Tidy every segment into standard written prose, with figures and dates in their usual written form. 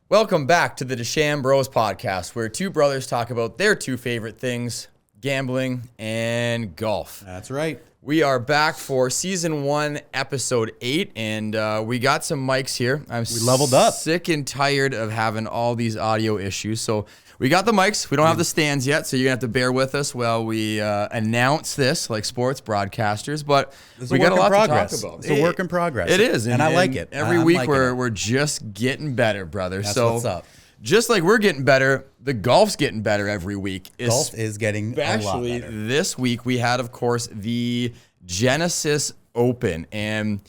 Welcome back to the Dechambros podcast, where two brothers talk about their two favorite things, gambling and golf. That's right. We are back for season 1, episode 8, and we got some mics here. We leveled up. Sick and tired of having all these audio issues. So we got the mics. We don't have the stands yet, so you're going to have to bear with us while we announce this like sports broadcasters. But we got a lot to talk about. It's a work in progress. It is. And I like it. Every week we're just getting better, brother. That's so what's up. Just like we're getting better, the golf's getting better every week. Golf is getting a lot Especially better. this week, we had, of course, the Genesis Open. And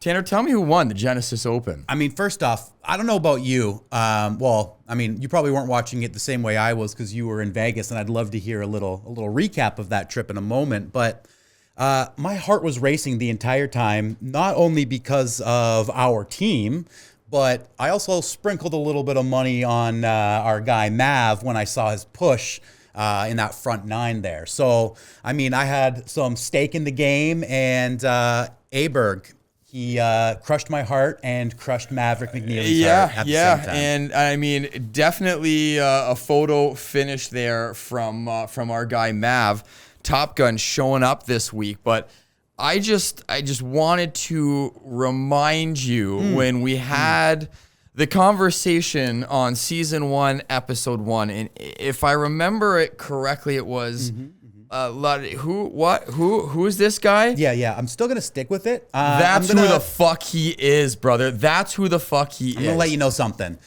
Tanner, tell me who won the Genesis Open. I mean, first off, I don't know about you. You probably weren't watching it the same way I was because you were in Vegas, and I'd love to hear a little recap of that trip in a moment. But my heart was racing the entire time, not only because of our team, but I also sprinkled a little bit of money on our guy Mav when I saw his push in that front 9 there. So, I mean, I had some stake in the game, and Åberg, he crushed my heart and crushed Maverick McNealy's heart at the same time. And I mean, definitely a photo finish there from our guy Mav, Top Gun, showing up this week. But I just wanted to remind you when we had the conversation on season 1, episode 1, and if I remember it correctly, it was who's this guy? Yeah. I'm still gonna stick with it. That's who the fuck he is, brother. That's who the fuck he is. I'm gonna let you know something.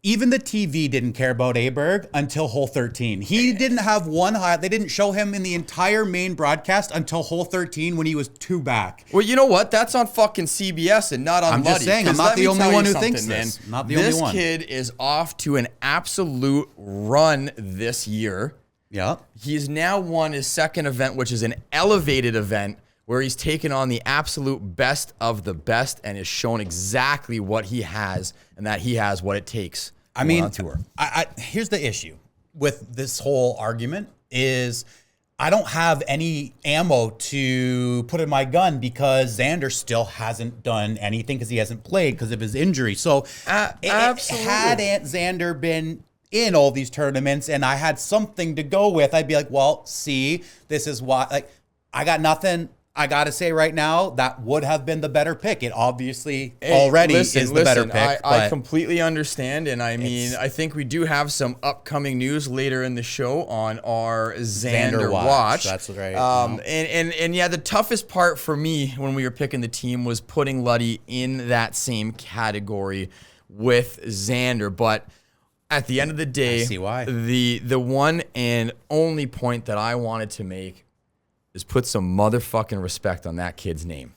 Even the TV didn't care about Åberg until hole 13. He didn't have one highlight. They didn't show him in the entire main broadcast until hole 13 when he was 2 back. Well, you know what? That's on fucking CBS and not on I'm just saying, I'm not the only one who thinks this. Not the only one. This kid is off to an absolute run this year. Yeah. He's now won his second event, which is an elevated event, where he's taken on the absolute best of the best and has shown exactly what he has and that he has what it takes. I mean, on tour. Here's the issue with this whole argument is I don't have any ammo to put in my gun because Xander still hasn't done anything because he hasn't played because of his injury. So absolutely. Had Xander been in all these tournaments and I had something to go with, I'd be like, well, see, this is why, like, I got nothing. I got to say right now, that would have been the better pick. It obviously already is the better pick. I completely understand. And I mean, I think we do have some upcoming news later in the show on our Xander watch. That's right. And yeah, the toughest part for me when we were picking the team was putting Luddy in that same category with Xander. But at the end of the day, I see why. The one and only point that I wanted to make is put some motherfucking respect on that kid's name.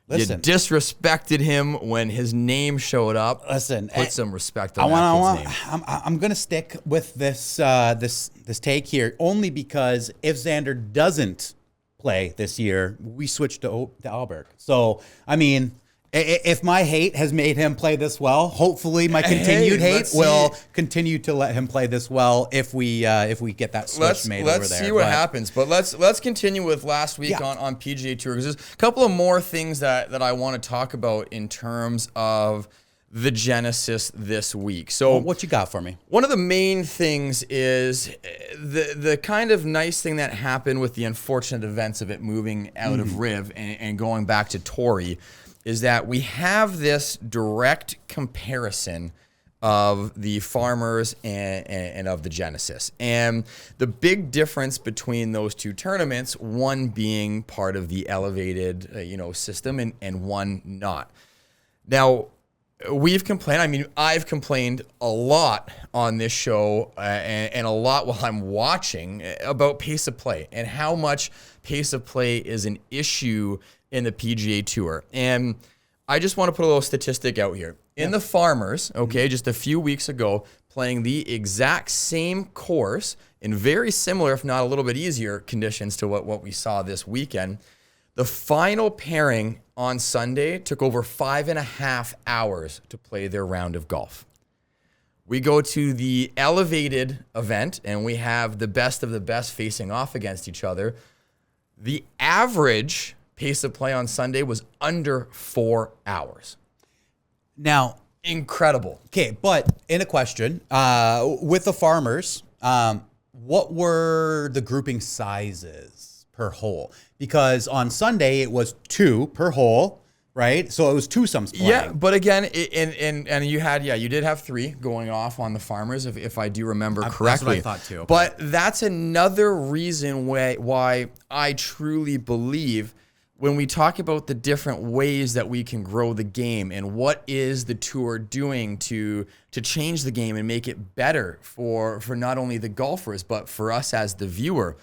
Listen, you disrespected him when his name showed up. Listen, put some respect on that kid's name. I'm gonna stick with this this take here only because if Xander doesn't play this year, we switch to Åberg. So I mean, if my hate has made him play this well, hopefully my continued hate will continue to let him play this well if we get that switch made over there. Let's see what happens. But let's continue with last week on PGA Tour, because there's a couple of more things that I want to talk about in terms of the Genesis this week. So what you got for me? One of the main things is the kind of nice thing that happened with the unfortunate events of it moving out of Riv and going back to Torrey is that we have this direct comparison of the Farmers and of the Genesis. And the big difference between those two tournaments, one being part of the elevated system and one not. Now, we've complained, I've complained a lot on this show and a lot while I'm watching about pace of play and how much pace of play is an issue in the PGA Tour. And I just want to put a little statistic out here. In the Farmers, just a few weeks ago, playing the exact same course in very similar, if not a little bit easier conditions to what we saw this weekend, the final pairing on Sunday took over 5.5 hours to play their round of golf. We go to the elevated event, and we have the best of the best facing off against each other. The average pace of play on Sunday was under 4 hours. Now, incredible. Okay, but in a question, with the farmers, what were the grouping sizes per hole? Because on Sunday it was 2 per hole, right? So it was twosomes playing. Yeah, but again, and you did have 3 going off on the farmers, if I do remember correctly. That's what I thought too. Okay. But that's another reason why I truly believe when we talk about the different ways that we can grow the game and what is the tour doing to change the game and make it better for not only the golfers, but for us as the viewer.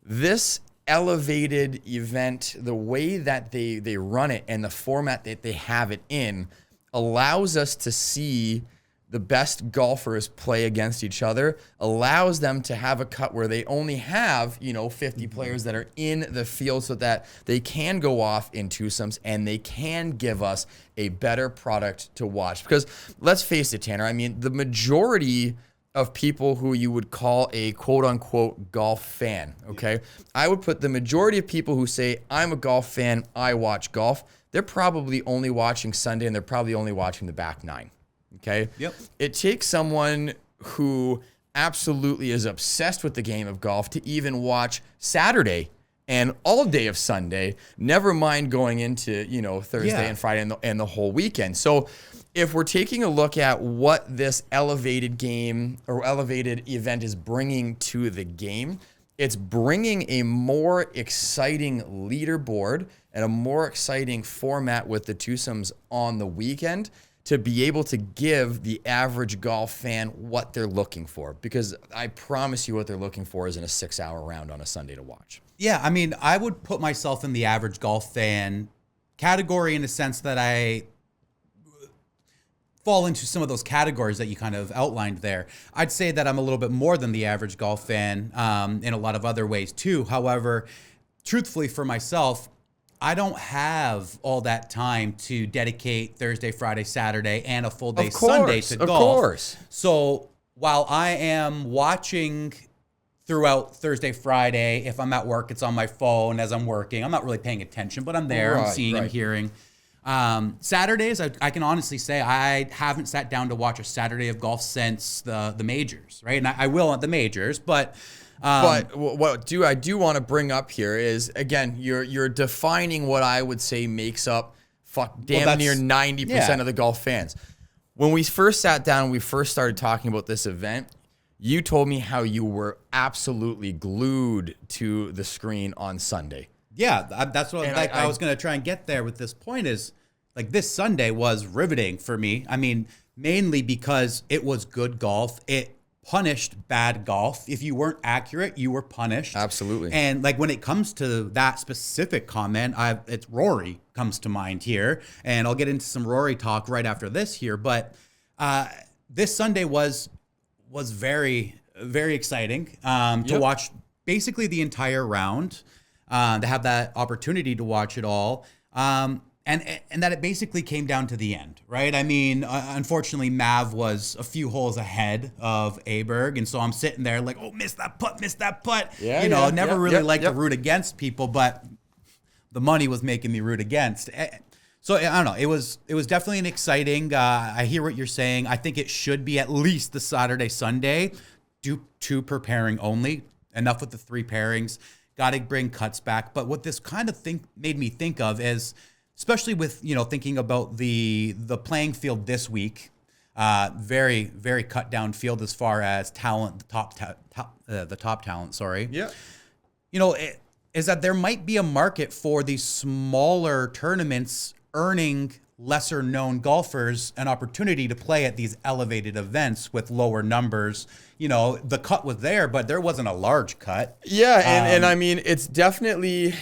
This elevated event, the way that they run it and the format that they have it in allows us to see the best golfers play against each other, allows them to have a cut where they only have, 50 players that are in the field so that they can go off in twosomes and they can give us a better product to watch. Because let's face it, Tanner, I mean, the majority of people who you would call a quote unquote golf fan, okay? I would put the majority of people who say, I'm a golf fan, I watch golf, they're probably only watching Sunday and they're probably only watching the back 9. Okay. Yep. It takes someone who absolutely is obsessed with the game of golf to even watch Saturday and all day of Sunday, never mind going into, Thursday and Friday and the whole weekend. So if we're taking a look at what this elevated game or elevated event is bringing to the game, it's bringing a more exciting leaderboard and a more exciting format with the twosomes on the weekend to be able to give the average golf fan what they're looking for. Because I promise you what they're looking for isn't a 6-hour round on a Sunday to watch. Yeah, I mean, I would put myself in the average golf fan category in the sense that I fall into some of those categories that you kind of outlined there. I'd say that I'm a little bit more than the average golf fan in a lot of other ways too. However, truthfully for myself, I don't have all that time to dedicate Thursday, Friday, Saturday, and a full day Sunday to golf. Of course. So while I am watching throughout Thursday, Friday, if I'm at work, it's on my phone as I'm working. I'm not really paying attention, but I'm there. I'm seeing, I'm hearing. Saturdays, I can honestly say I haven't sat down to watch a Saturday of golf since the majors, right? And I will at the majors, but what I do want to bring up here is, again, you're defining what I would say makes up near 90% of the golf fans. When we first sat down, we first started talking about this event, you told me how you were absolutely glued to the screen on Sunday. Yeah, that's what I was going to try and get there with this point is, like, this Sunday was riveting for me. I mean, mainly because it was good golf. It punished bad golf. If you weren't accurate, you were punished. Absolutely. And like when it comes to that specific comment, it's Rory comes to mind here, and I'll get into some Rory talk right after this here. But this Sunday was very, very exciting to watch basically the entire round, to have that opportunity to watch it all. And that it basically came down to the end, right? I mean, unfortunately, Mav was a few holes ahead of Åberg, and so I'm sitting there like, oh, missed that putt. Yeah, never really liked to root against people, but the money was making me root against. So I don't know. It was definitely an exciting. I hear what you're saying. I think it should be at least the Saturday, Sunday, do 2 per pairing only. Enough with the 3 pairings. Got to bring cuts back. But what this kind of made me think of is, especially with, thinking about the playing field this week, very, very cut down field as far as talent, the top talent, sorry. Yeah. Is that there might be a market for these smaller tournaments earning lesser known golfers an opportunity to play at these elevated events with lower numbers. The cut was there, but there wasn't a large cut. Yeah, and I mean, it's definitely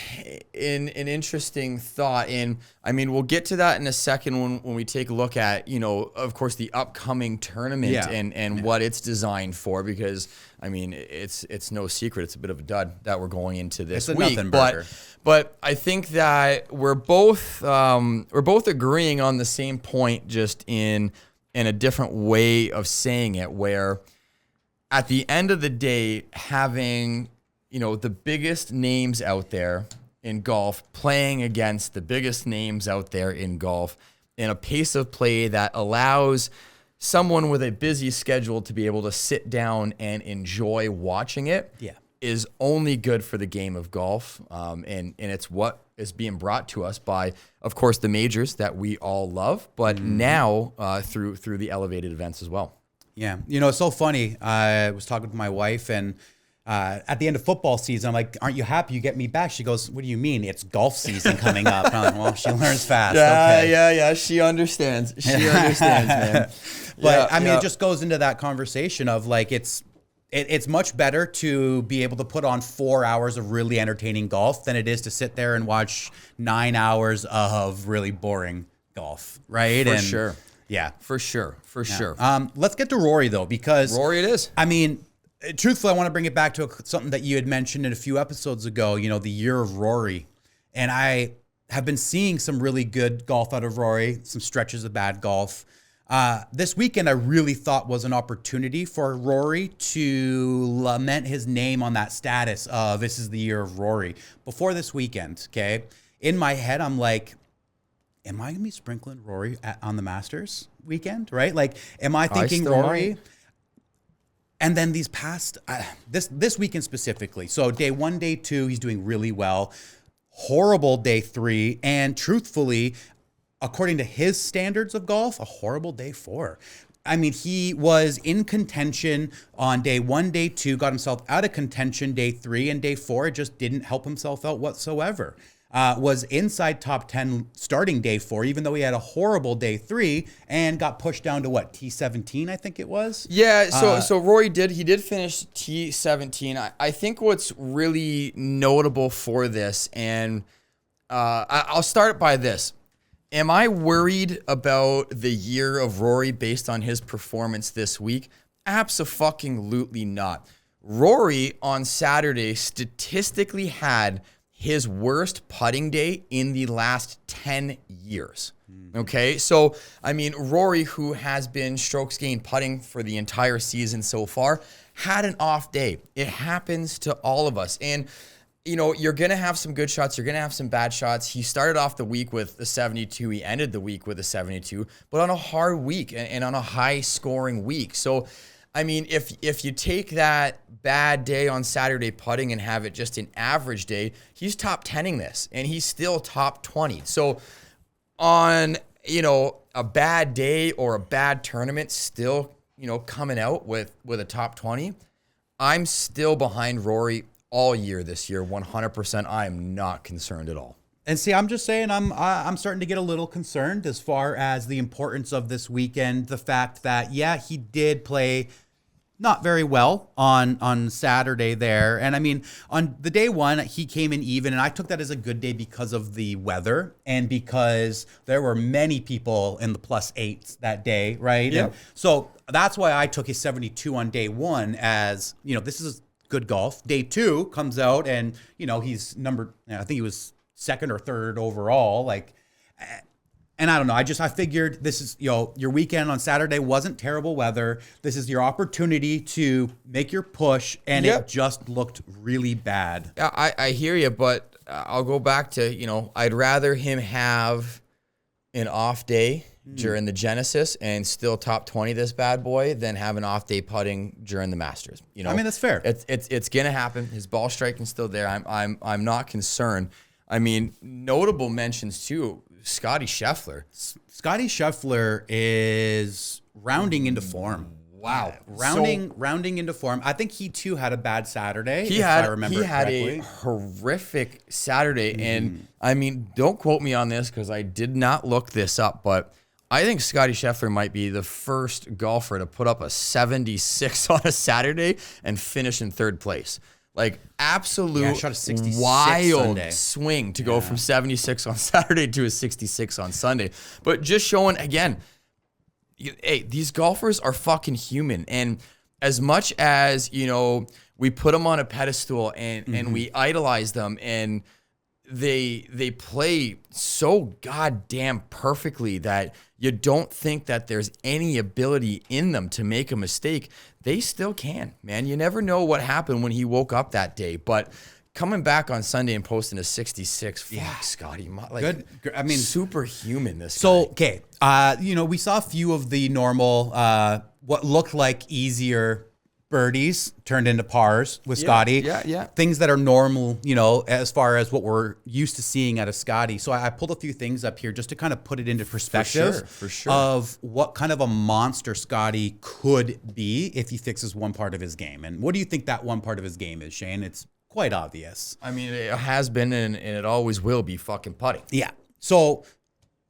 an interesting thought. And I mean, we'll get to that in a second when we take a look at, of course, the upcoming tournament and what it's designed for, because I mean, it's no secret. It's a bit of a dud that we're going into this week. But I think that we're both agreeing on the same point, just in a different way of saying it, where at the end of the day, having, the biggest names out there in golf playing against the biggest names out there in golf and a pace of play that allows someone with a busy schedule to be able to sit down and enjoy watching it is only good for the game of golf. And it's what is being brought to us by, of course, the majors that we all love, but now through the elevated events as well. Yeah. You know, it's so funny. I was talking to my wife, and at the end of football season, I'm like, aren't you happy you get me back? She goes, what do you mean? It's golf season coming up. And I'm like, well, she learns fast. Yeah. She understands. She understands, man. But I mean, it just goes into that conversation of like, it's much better to be able to put on 4 hours of really entertaining golf than it is to sit there and watch 9 hours of really boring golf, right? For sure. Yeah. For sure. Let's get to Rory, though, because Rory it is. I mean, truthfully, I want to bring it back to something that you had mentioned in a few episodes ago, you know, the year of Rory. And I have been seeing some really good golf out of Rory, some stretches of bad golf. This weekend, I really thought was an opportunity for Rory to lament his name on that status of this is the year of Rory. Before this weekend, okay, in my head, I'm like, am I going to be sprinkling Rory on the Masters weekend, right? Like, am I thinking Rory? Might. And then these past, this weekend specifically, so day 1, day 2, he's doing really well. Horrible day 3, and truthfully, according to his standards of golf, a horrible day 4. I mean, he was in contention on day 1, day 2, got himself out of contention day 3, and day 4 just didn't help himself out whatsoever. Was inside top 10 starting day 4, even though he had a horrible day 3 and got pushed down to what, T17, I think it was? Yeah, so Rory did finish T17. I think what's really notable for this, and I'll start by this. Am I worried about the year of Rory based on his performance this week? Abso-fucking-lutely not. Rory on Saturday statistically had his worst putting day in the last 10 years. Okay, so, I mean, Rory, who has been strokes gained putting for the entire season so far, had an off day. It happens to all of us. And, you know, you're going to have some good shots. You're going to have some bad shots. He started off the week with a 72. He ended the week with a 72, but on a hard week and on a high-scoring week. So, I mean, if you take that bad day on Saturday putting and have it just an average day, he's top 10ing this, and he's still top 20. So on, you know, a bad day or a bad tournament, still, you know, coming out with a top 20, I'm still behind Rory all year this year, 100%. I am not concerned at all. And see, I'm just saying I'm starting to get a little concerned as far as the importance of this weekend. The fact that, yeah, he did play not very well on Saturday there. And I mean, on the day 1, he came in even, and I took that as a good day because of the weather and because there were many people in the +8s that day, right? Yep. And so that's why I took his 72 on day 1 as, you know, this is good golf. Day 2 comes out and, you know, he's I think he was 2nd or 3rd overall. Like, and I don't know. I figured this is, you know, your weekend on Saturday wasn't terrible weather. This is your opportunity to make your push, and it just looked really bad. I hear you, but I'll go back to, you know, I'd rather him have an off day during the Genesis and still top 20 this bad boy than have an off day putting during the Masters. You know, I mean, that's fair. It's gonna happen. His ball striking's still there. I'm not concerned. I mean, notable mentions too. Scotty Scheffler. Scotty Scheffler is rounding into form. Wow. Rounding into form. I think he too had a bad Saturday. He had a horrific Saturday. And I mean, don't quote me on this because I did not look this up, but I think Scotty Scheffler might be the first golfer to put up a 76 on a Saturday and finish in 3rd place. Like, absolute shot a 66 wild Sunday. swing to go from 76 on Saturday to a 66 on Sunday. But just showing, again, hey, these golfers are fucking human. And as much as, you know, we put them on a pedestal and we idolize them and they play so goddamn perfectly that you don't think that there's any ability in them to make a mistake, they still can, man. You never know what happened when he woke up that day. But coming back on Sunday and posting a 66. Fuck, Scotty. Like, Good. I mean, superhuman, this so, guy. okay. We saw a few of the normal, what looked like easier birdies turned into pars with Scotty. Yeah. Things that are normal, as far as what we're used to seeing out of Scotty. So I pulled a few things up here just to kind of put it into perspective for sure. of what kind of a monster Scotty could be if he fixes one part of his game. And what do you think that one part of his game is, Shane? It's quite obvious. I mean, it has been and it always will be fucking putting. Yeah. So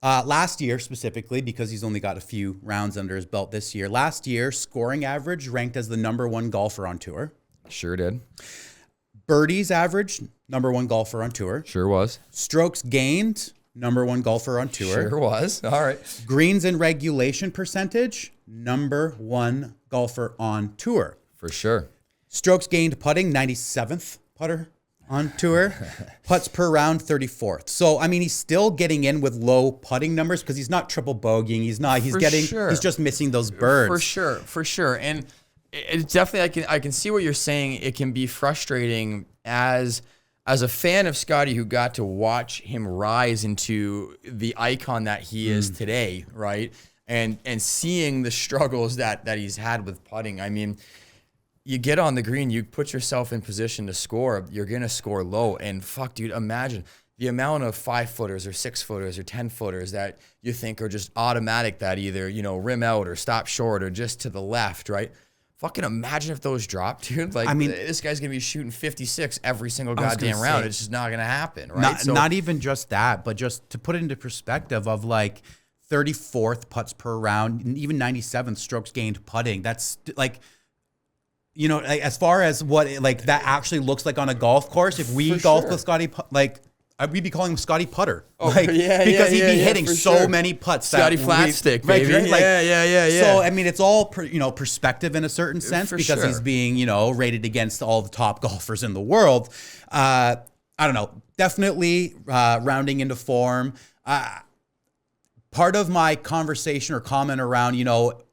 last year specifically, because he's only got a few rounds under his belt this year, last year scoring average ranked as the #1 golfer on tour. Sure did. Birdies average, #1 golfer on tour. Sure was. Strokes gained, #1 golfer on tour. Sure was. All right. Greens in regulation percentage, #1 golfer on tour. For sure. Strokes gained putting, 97th putter on tour. Putts per round, 34th. So, I mean, he's still getting in with low putting numbers because he's not triple bogeying. He's just missing those birds. For sure. And it definitely, I can see what you're saying. It can be frustrating as a fan of Scotty who got to watch him rise into the icon that he is today, right? And seeing the struggles that he's had with putting. I mean, you get on the green, you put yourself in position to score, you're going to score low. And fuck, dude, imagine the amount of 5-footers or 6-footers or 10-footers that you think are just automatic that either, rim out or stop short or just to the left, right? Fucking imagine if those drop, dude. Like, I mean, this guy's going to be shooting 56 every single goddamn round. It's just not going to happen, right? Not even just that, but just to put it into perspective of like 34th putts per round, and even 97th strokes gained putting. That's like... as far as what that actually looks like on a golf course, if we golfed with Scotty, we'd be calling him Scotty Putter. Because he'd be hitting so many putts. Scotty flat stick, baby. Right? Yeah. So, I mean, it's all, perspective in a certain sense because he's being, rated against all the top golfers in the world. I don't know. Definitely rounding into form. Part of my conversation or comment around,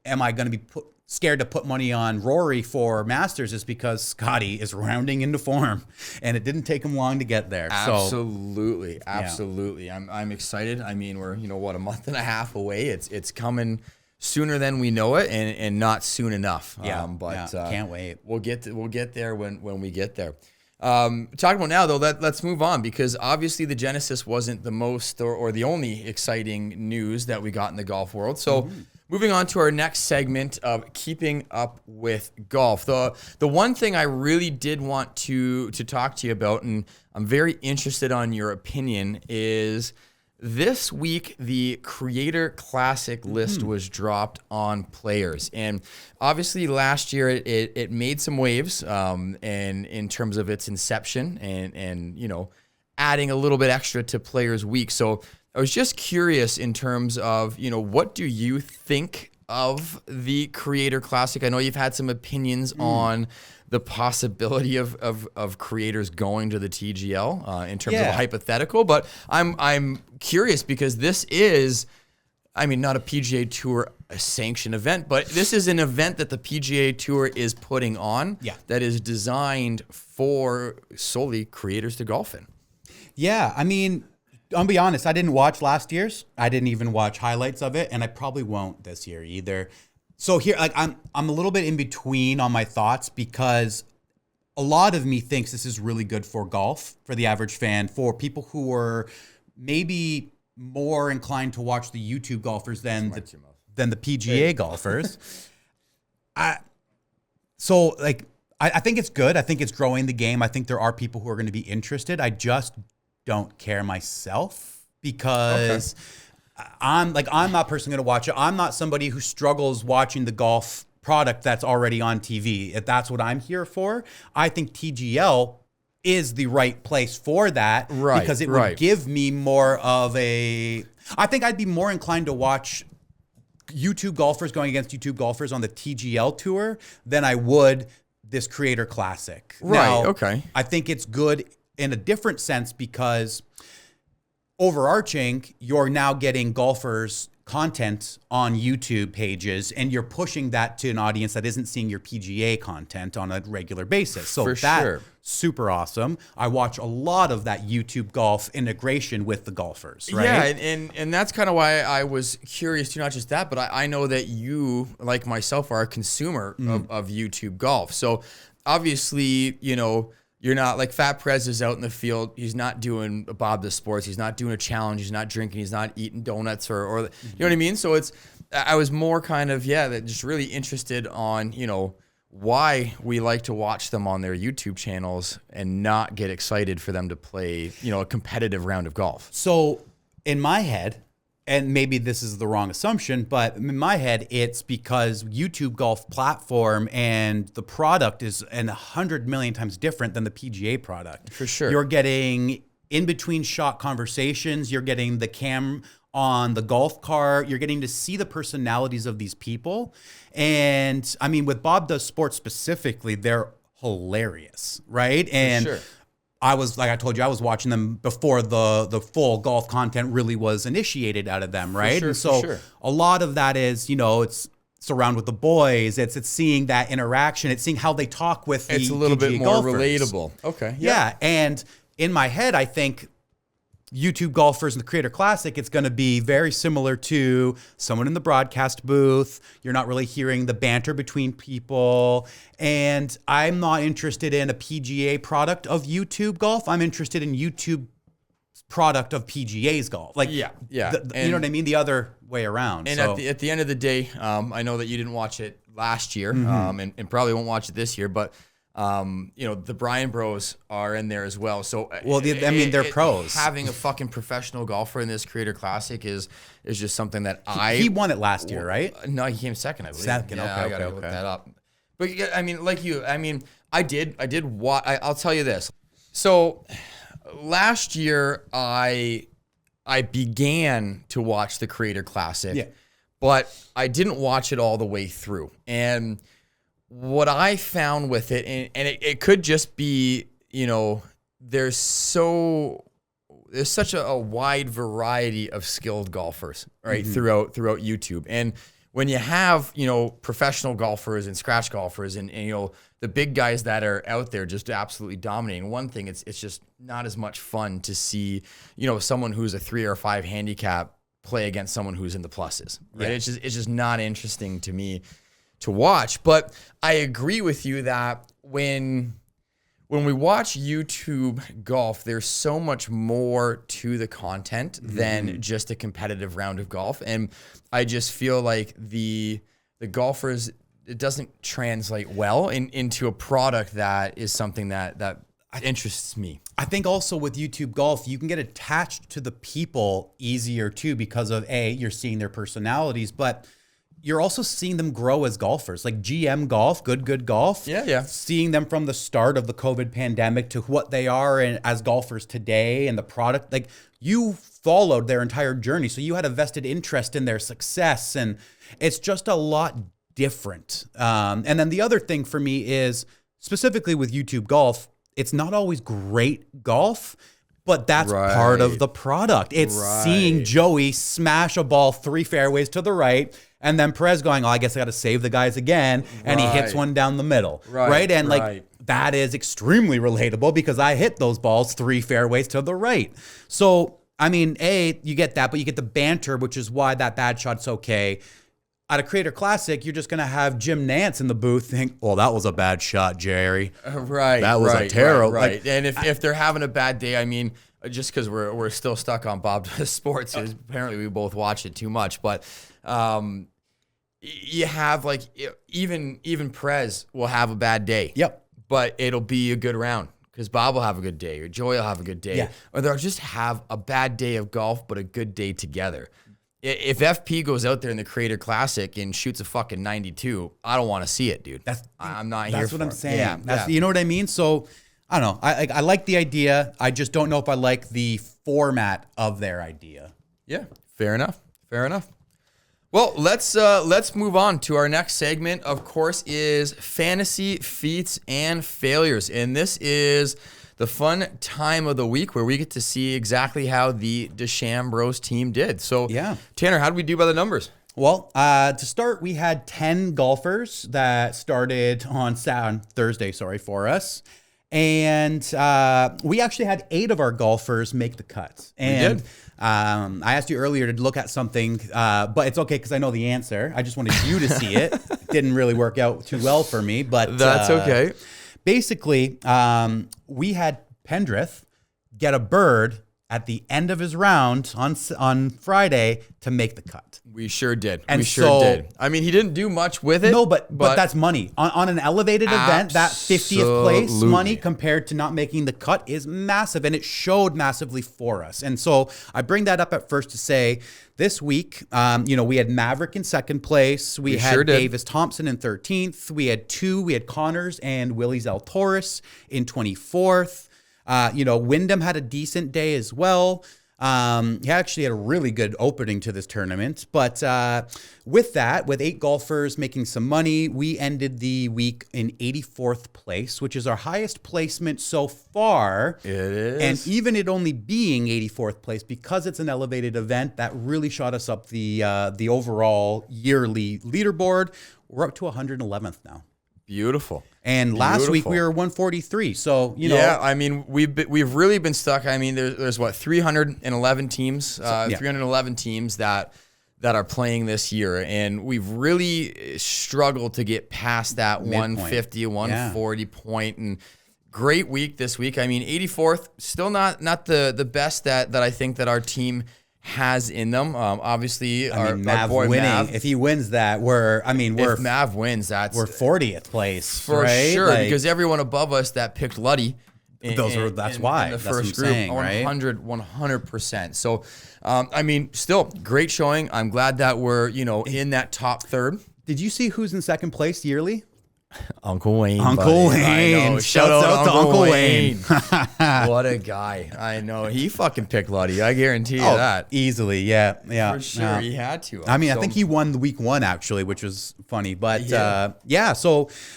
am I going to be scared to put money on Rory for Masters is because Scotty is rounding into form, and it didn't take him long to get there. Absolutely. Yeah. I'm excited. I mean, we're a month and a half away. It's coming sooner than we know it, and not soon enough. Can't wait. We'll get there when we get there. Talking about now though, let's move on because obviously the Genesis wasn't the most or the only exciting news that we got in the golf world. So. Moving on to our next segment of keeping up with golf. The one thing I really did want to talk to you about, and I'm very interested on your opinion, is this week the Creator Classic list was dropped on Players. And obviously last year it made some waves and in terms of its inception and adding a little bit extra to Players Week. So I was just curious in terms of, what do you think of the Creator Classic? I know you've had some opinions on the possibility of creators going to the TGL in terms of a hypothetical, but I'm curious because this is, not a PGA Tour sanctioned event, but this is an event that the PGA Tour is putting on that is designed for solely creators to golf in. Yeah, I'll be honest, I didn't watch last year's. I didn't even watch highlights of it, and I probably won't this year either. So here, I'm a little bit in between on my thoughts because a lot of me thinks this is really good for golf, for the average fan, for people who are maybe more inclined to watch the YouTube golfers than the PGA golfers. I think it's good. I think it's growing the game. I think there are people who are going to be interested. I just don't care myself because I'm not personally going to watch it. I'm not somebody who struggles watching the golf product that's already on TV. If that's what I'm here for, I think TGL is the right place for that because it would give me more of a... I think I'd be more inclined to watch YouTube golfers going against YouTube golfers on the TGL tour than I would this Creator Classic. Right, now, I think it's good in a different sense because overarching, you're now getting golfers content on YouTube pages, and you're pushing that to an audience that isn't seeing your PGA content on a regular basis. So that's super awesome. I watch a lot of that YouTube golf integration with the golfers, right? Yeah, and that's kind of why I was curious too, not just that, but I know that you, like myself, are a consumer of YouTube golf. So obviously, you know, you're not like Fat Prez is out in the field. He's not doing Bob the Sports. He's not doing a challenge. He's not drinking. He's not eating donuts or you know what I mean? So I was more kind of, just really interested on, you know, why we like to watch them on their YouTube channels and not get excited for them to play, you know, a competitive round of golf. So in my head, and maybe this is the wrong assumption, but in my head, it's because YouTube golf platform and the product is 100 million times different than the PGA product. For sure. You're getting in between shot conversations. You're getting the cam on the golf cart. You're getting to see the personalities of these people. And I mean, with Bob Does Sports specifically, they're hilarious, right? And For sure. I was, like I told you, I was watching them before the full golf content really was initiated out of them, right? Sure, and so a lot of that is, you know, it's around with the boys. It's seeing that interaction. It's seeing how they talk with the It's a little PGA bit more golfers. relatable. Okay. Yeah. And in my head, I think YouTube golfers in the Creator Classic, it's going to be very similar to someone in the broadcast booth. You're not really hearing the banter between people. And I'm not interested in a PGA product of YouTube golf. I'm interested in YouTube product of PGA's golf. Like, Yeah. you know what I mean? The other way around. And So- at the end of the day, I know that you didn't watch it last year, and probably won't watch it this year, but you know, the Bryan Bros are in there as well. So Well, they're pros. Having a fucking professional golfer in this Creator Classic is just something that he won it last year, right? No, he came second, I believe. Second, Yeah, okay, I gotta okay, look okay. that up. But yeah, I mean, like you, I mean, I did watch. I'll tell you this. So last year, I began to watch the Creator Classic, but I didn't watch it all the way through. And what I found with it, and it could just be, you know, there's such a wide variety of skilled golfers, right, throughout YouTube. And when you have, you know, professional golfers and scratch golfers and you know, the big guys that are out there just absolutely dominating, one thing, it's just not as much fun to see, you know, someone who's a 3 or 5 handicap play against someone who's in the pluses, right? It's just not interesting to me to watch. But I agree with you that when we watch YouTube golf, there's so much more to the content than just a competitive round of golf. And I just feel like the golfers, it doesn't translate well into a product that is something that interests me. I think also with YouTube golf, you can get attached to the people easier too, because of you're seeing their personalities, but you're also seeing them grow as golfers, like GM Golf, Good Golf. Yeah. Seeing them from the start of the COVID pandemic to what they are as golfers today and the product. Like, you followed their entire journey, so you had a vested interest in their success, and it's just a lot different. And then the other thing for me is, specifically with YouTube Golf, it's not always great golf, but that's part of the product. It's seeing Joey smash a ball 3 fairways to the right, and then Perez going, I guess I got to save the guys again, and he hits one down the middle, right? And like, that is extremely relatable because I hit those balls 3 fairways to the right. So, I mean, you get that, but you get the banter, which is why that bad shot's okay. At a Creator Classic, you're just going to have Jim Nantz in the booth think, well, that was a bad shot, Jerry. That was a terrible. Right. And if they're having a bad day, I mean, just because we're still stuck on Bob Does Sports, apparently we both watch it too much, but you have like, even Perez will have a bad day. Yep. But it'll be a good round because Bob will have a good day or Joey will have a good day. Or they'll just have a bad day of golf, but a good day together. If FP goes out there in the Creator Classic and shoots a fucking 92, I don't want to see it, dude. I'm not here for it. That's what I'm saying. You know what I mean? So, I don't know. I like the idea. I just don't know if I like the format of their idea. Yeah, fair enough. Well, let's move on to our next segment. Of course, is fantasy feats and failures, and this is the fun time of the week where we get to see exactly how the Dechambros team did. So, Tanner, how did we do by the numbers? Well, to start, we had 10 golfers that started on Thursday, for us. And we actually had 8 of our golfers make the cut. And we did. I asked you earlier to look at something, but it's okay because I know the answer. I just wanted you to see it. Didn't really work out too well for me, but that's okay. Basically, we had Pendrith get a bird at the end of his round on Friday to make the cut. We sure did. And we sure did. I mean, he didn't do much with it. No, but that's money. On an elevated event, that 50th place money compared to not making the cut is massive, and it showed massively for us. And so I bring that up at first to say this week, we had Maverick in second place. We had sure Davis Thompson in 13th. We had Connors and Willie Zalatoris in 24th. Wyndham had a decent day as well. He actually had a really good opening to this tournament. But with 8 golfers making some money, we ended the week in 84th place, which is our highest placement so far. It is. And even it only being 84th place, because it's an elevated event, that really shot us up the overall yearly leaderboard. We're up to 111th now. Beautiful. And last week we were 143. So, Yeah, I mean, we've really been stuck. I mean, there's 311 teams, 311 teams that are playing this year. And we've really struggled to get past that midpoint. 150, 140 point. And great week this week. I mean, 84th, still not the best that I think that our team has in them. Obviously, our boy winning. Mav. If he wins that, if Mav wins, we're 40th place for right? sure. Because everyone above us that picked Luddy, that's why in the first group, 100%. So, still great showing. I'm glad that we're in that top third. Did you see who's in second place yearly? Uncle Wayne. Uncle Wayne. Shout out to Uncle Wayne. What a guy. I know. He fucking picked Luddy. I guarantee you that. Easily. Yeah. For sure. He had to. I think he won the week 1 actually, which was funny. But so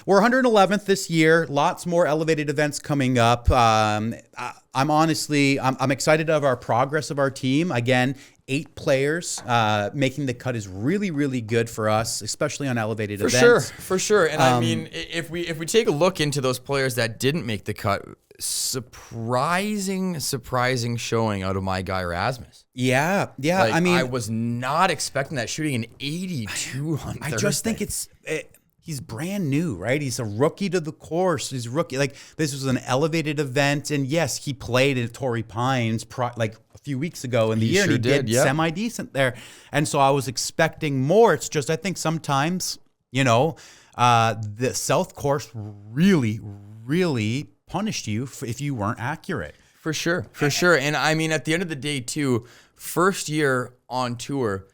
we're 111th this year. Lots more elevated events coming up. I'm excited of our progress of our team. Again, 8 players making the cut is really, really good for us, especially on elevated events. For sure. And I mean, if we take a look into those players that didn't make the cut, surprising showing out of my guy Rasmus. Yeah. I was not expecting that, shooting an 82 on Thursday. I just think he's brand new, right? He's a rookie to the course. He's rookie. Like, this was an elevated event, and yes, he played at Torrey Pines a few weeks ago in the year, and he did semi-decent there. And so I was expecting more. It's just, I think sometimes, the South course really, really punished you if you weren't accurate. For sure. And I mean, at the end of the day, too, first year on tour,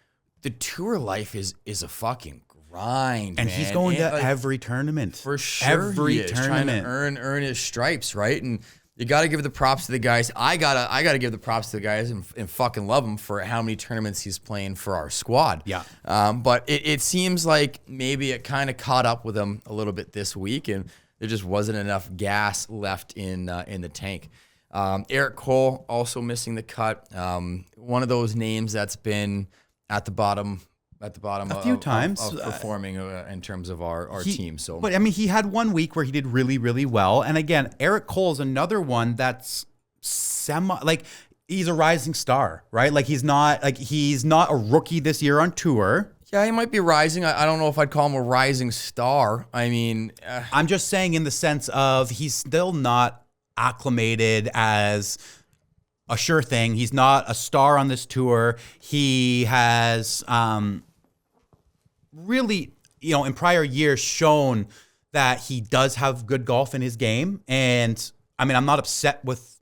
the tour life is a fucking grind, and man. He's going to every tournament. For sure. Every tournament. Trying to earn his stripes, right? And you got to give the props to the guys. I gotta give the props to the guys and fucking love him for how many tournaments he's playing for our squad. Yeah. But it seems like maybe it kind of caught up with him a little bit this week, and there just wasn't enough gas left in the tank. Eric Cole also missing the cut. One of those names that's been at the bottom a few times of performing in terms of our team. So, but I mean, he had one week where he did really, really well. And again, Eric Cole is another one that's he's a rising star, right? He's not a rookie this year on tour. Yeah, he might be rising. I don't know if I'd call him a rising star. I mean, I'm just saying in the sense of he's still not acclimated as a sure thing. He's not a star on this tour. He has really, in prior years shown that he does have good golf in his game. And I mean, I'm not upset with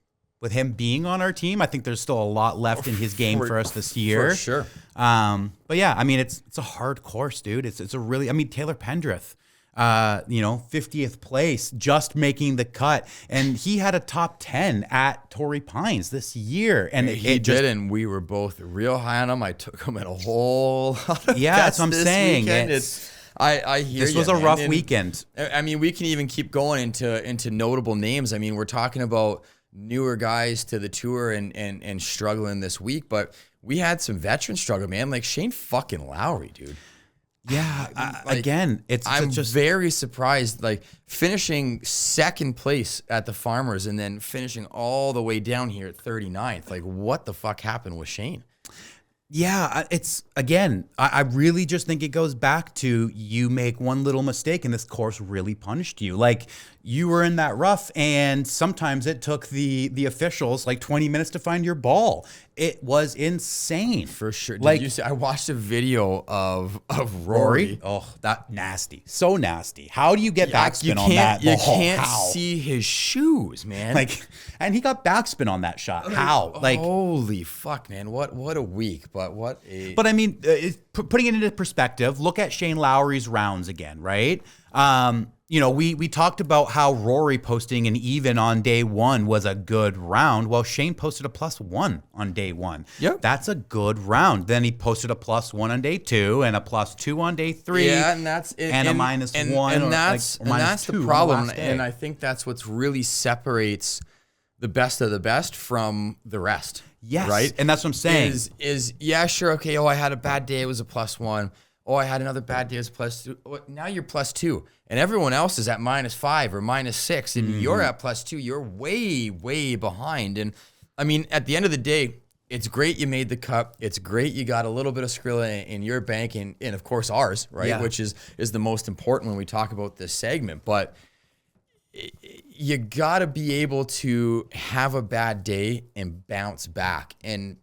him being on our team. I think there's still a lot left in his game for us this year. For sure. But yeah, I mean, it's a hard course, dude. It's a really, I mean, Taylor Pendrith, 50th place, just making the cut. And he had a top 10 at Torrey Pines this year. And he did, and we were both real high on him. I took him at a whole lot of bets that's what I'm saying. I hear This was a rough weekend. I mean, we can even keep going into notable names. I mean, we're talking about newer guys to the tour and struggling this week, but we had some veteran struggle, man. Like Shane fucking Lowry, dude. Yeah, again, I'm just very surprised. Like finishing second place at the Farmers and then finishing all the way down here at 39th. Like, what the fuck happened with Shane? Yeah, it's again, I really just think it goes back to you make one little mistake and this course really punished you. Like you were in that rough and sometimes it took the officials like 20 minutes to find your ball. It was insane. For sure. Like, Did you see, I watched a video of Rory. Oh, that nasty. So nasty. How do you get backspin on that? You can't see his shoes, man. Like, and he got backspin on that shot. How? Like, holy fuck, man. What a week. But I mean, putting it into perspective, look at Shane Lowry's rounds again, right? You know, we talked about how Rory posting an even on day one was a good round. Well, Shane posted a +1 on day one. Yep. That's a good round. Then he posted a +1 on day two and a +2 on day three. Yeah, and that's a -1. And that's the problem. And I think that's what's really separates the best of the best from the rest. Yes. Right? And that's what I'm saying. Is yeah, sure, okay. Oh, I had a bad day. It was a +1. Oh, I had another bad day. It was +2. Oh, now you're +2. And everyone else is at -5 or -6. And you're at +2. You're way, way behind. And I mean, at the end of the day, it's great you made the cut. It's great you got a little bit of Skrilla in your bank and of course ours, right? Yeah. Which is the most important when we talk about this segment. But you got to be able to have a bad day and bounce back. And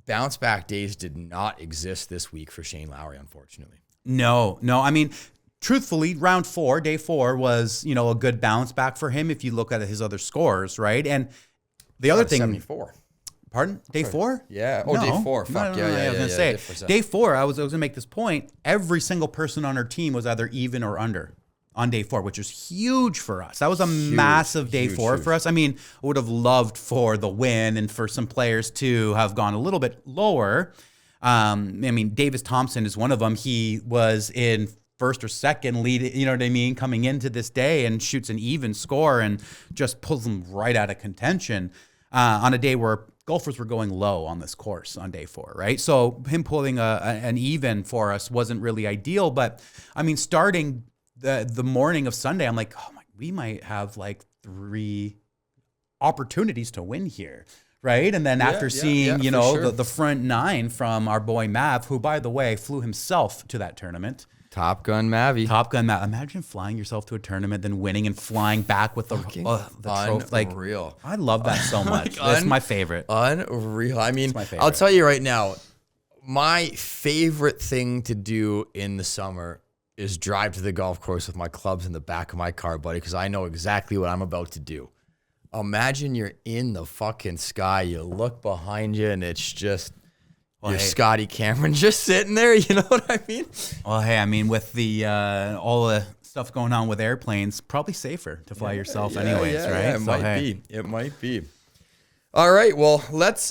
bounce back days did not exist this week for Shane Lowry, unfortunately. No. I mean, truthfully, round 4, day 4 was, you know, a good bounce back for him if you look at his other scores, right? And the other thing, 74. Pardon? Day 4? Yeah. Oh, No. day 4. Fuck No, yeah. I was gonna say day 4. I was gonna make this point. Every single person on our team was either even or under on day 4, which was huge for us. That was a massive day 4 for us. I mean, I would have loved for the win and for some players to have gone a little bit lower. I mean, Davis Thompson is one of them. He was in first or second lead, you know what I mean, coming into this day and shoots an even score and just pulls them right out of contention on a day where golfers were going low on this course on day 4, right? So him pulling an even for us wasn't really ideal. But I mean, starting the morning of Sunday, I'm like, oh my, we might have like 3 opportunities to win here, right? And then after seeing, you know, the front 9 from our boy Mav, who, by the way, flew himself to that tournament. Top Gun Mav. Imagine flying yourself to a tournament, then winning and flying back with the trophy. Like, unreal. I love that so much. That's my favorite. Unreal. I mean, I'll tell you right now, my favorite thing to do in the summer is drive to the golf course with my clubs in the back of my car, buddy, because I know exactly what I'm about to do. Imagine you're in the fucking sky, you look behind you, and it's just Scotty Cameron just sitting there. You know what I mean? Well, hey, I mean, with the all the stuff going on with airplanes, probably safer to fly yourself anyways, right? Yeah, it might be. All right, well, let's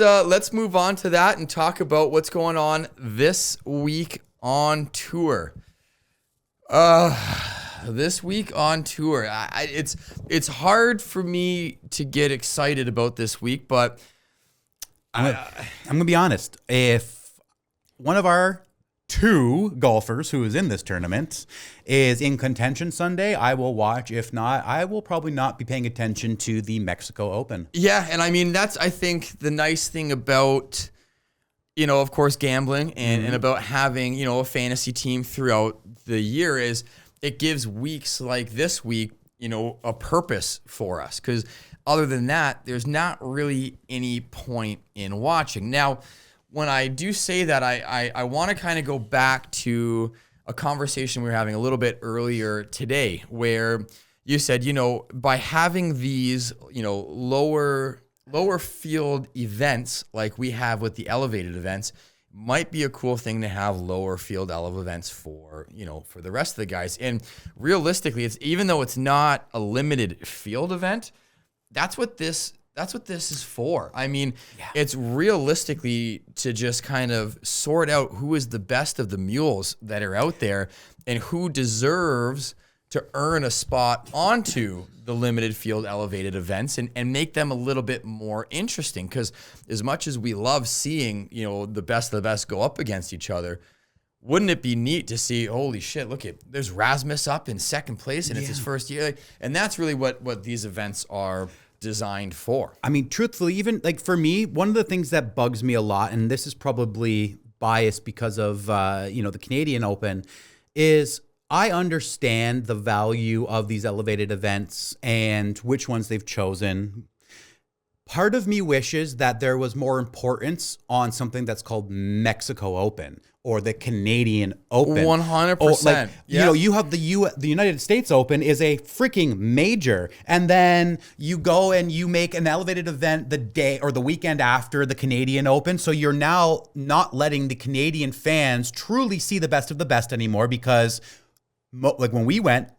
move on to that and talk about what's going on this week on tour. This week on tour, it's hard for me to get excited about this week, but I'm gonna be honest. If one of our 2 golfers who is in this tournament is in contention Sunday, I will watch. If not, I will probably not be paying attention to the Mexico Open. Yeah, and I mean, that's, I think, the nice thing about, you know, of course, gambling and about having, you know, a fantasy team throughout the year is it gives weeks like this week, you know, a purpose for us. Because other than that, there's not really any point in watching. Now, when I do say that, I want to kind of go back to a conversation we were having a little bit earlier today where you said, you know, by having these, you know, lower field events like we have with the elevated events, might be a cool thing to have lower field events for, you know, for the rest of the guys. And realistically, it's, even though it's not a limited field event, that's what this is for. I mean, it's realistically to just kind of sort out who is the best of the mules that are out there and who deserves to earn a spot onto the limited field elevated events and make them a little bit more interesting. Because as much as we love seeing, the best of the best go up against each other, wouldn't it be neat to see, holy shit, look there's Rasmus up in second place and it's his first year. And that's really what these events are designed for. I mean, truthfully, even like for me, one of the things that bugs me a lot, and this is probably biased because of, the Canadian Open, is I understand the value of these elevated events and which ones they've chosen. Part of me wishes that there was more importance on something that's called Mexico Open or the Canadian Open. 100%. You have the United States Open is a freaking major, and then you go and you make an elevated event the day or the weekend after the Canadian Open. So you're now not letting the Canadian fans truly see the best of the best anymore, because like when we went,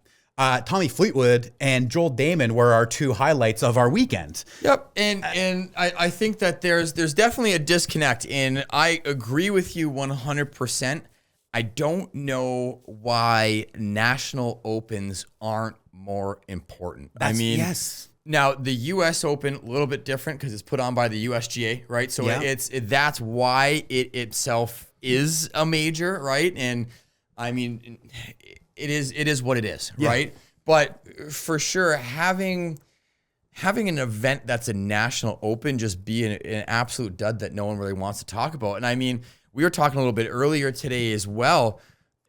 Tommy Fleetwood and Joel Damon were our two highlights of our weekend. Yep, and I think that there's definitely a disconnect, and I agree with you 100%. I don't know why national opens aren't more important. Yes. Now the U.S. Open a little bit different because it's put on by the USGA, right? So that's why it itself is a major, right? And I mean, it is what it is, right? But for sure, having an event that's a national open just be an absolute dud that no one really wants to talk about. And I mean, we were talking a little bit earlier today as well.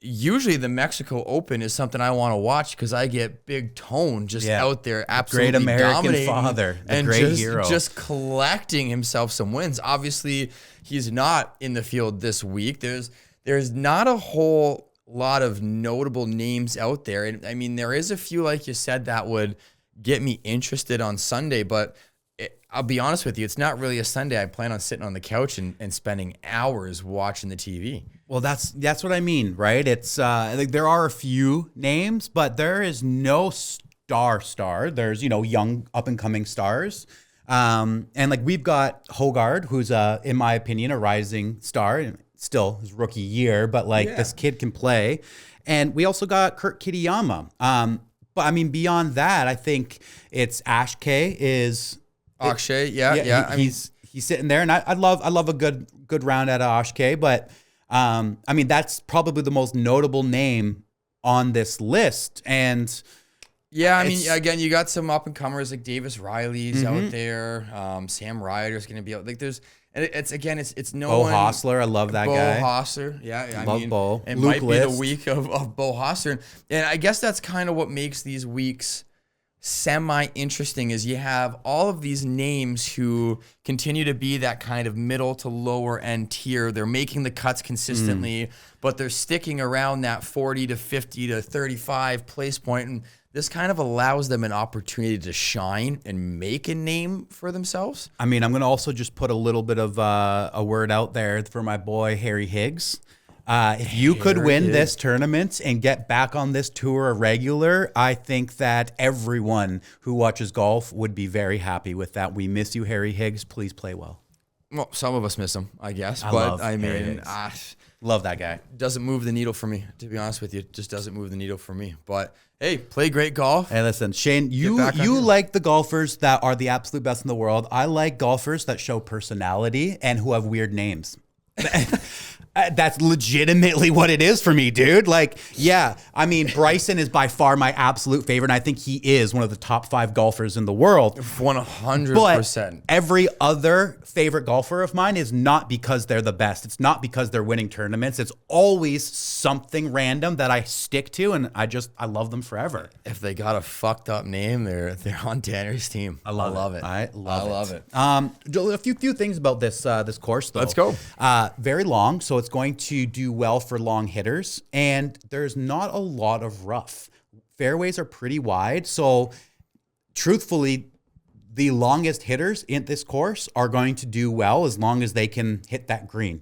Usually the Mexico Open is something I want to watch because I get Big Tone just out there absolutely great American dominating father, the and great hero, just collecting himself some wins. Obviously, he's not in the field this week. There's not a whole lot of notable names out there. And I mean, there is a few, like you said, that would get me interested on Sunday, but I'll be honest with you, it's not really a Sunday I plan on sitting on the couch and spending hours watching the TV. Well, that's what I mean, right? It's like there are a few names, but there is no star. There's, young up and coming stars. And like we've got Hogard, who's in my opinion, a rising star. Still his rookie year, but this kid can play. And we also got Kurt Kitayama. But I mean, beyond that, I think it's Akshay is Akshay, he's sitting there, and I love a good round out of Akshay. But I mean, that's probably the most notable name on this list. And yeah, I mean, again, you got some up and comers like Davis Riley's out there. Sam Ryder's going to be out. Like it's no Bo one. Hostler, I love that guy. Bo Hostler, yeah, I mean, Bo. It Luke might List. be the week of Bo Hostler, and I guess that's kind of what makes these weeks semi-interesting. Is you have all of these names who continue to be that kind of middle to lower end tier. They're making the cuts consistently, but they're sticking around that 40 to 50 to 35 place point, and this kind of allows them an opportunity to shine and make a name for themselves. I mean, I'm going to also just put a little bit of a word out there for my boy, Harry Higgs. If you could win this tournament and get back on this tour a regular, I think that everyone who watches golf would be very happy with that. We miss you, Harry Higgs. Please play well. Well, some of us miss him, I guess. Love that guy. Doesn't move the needle for me, to be honest with you. It just doesn't move the needle for me. But hey, play great golf. Hey, listen, Shane, you like the golfers that are the absolute best in the world. I like golfers that show personality and who have weird names. That's legitimately what it is for me, dude. Like, yeah, I mean, Bryson is by far my absolute favorite, and I think he is one of the top 5 golfers in the world. 100%. But every other favorite golfer of mine is not because they're the best. It's not because they're winning tournaments. It's always something random that I stick to, and I love them forever. If they got a fucked up name, they're on Tanner's team. I love it. I love it. A few things about this course, though. Let's go. Very long, so it's going to do well for long hitters, and there's not a lot of rough. Fairways are pretty wide, so truthfully, the longest hitters in this course are going to do well as long as they can hit that green,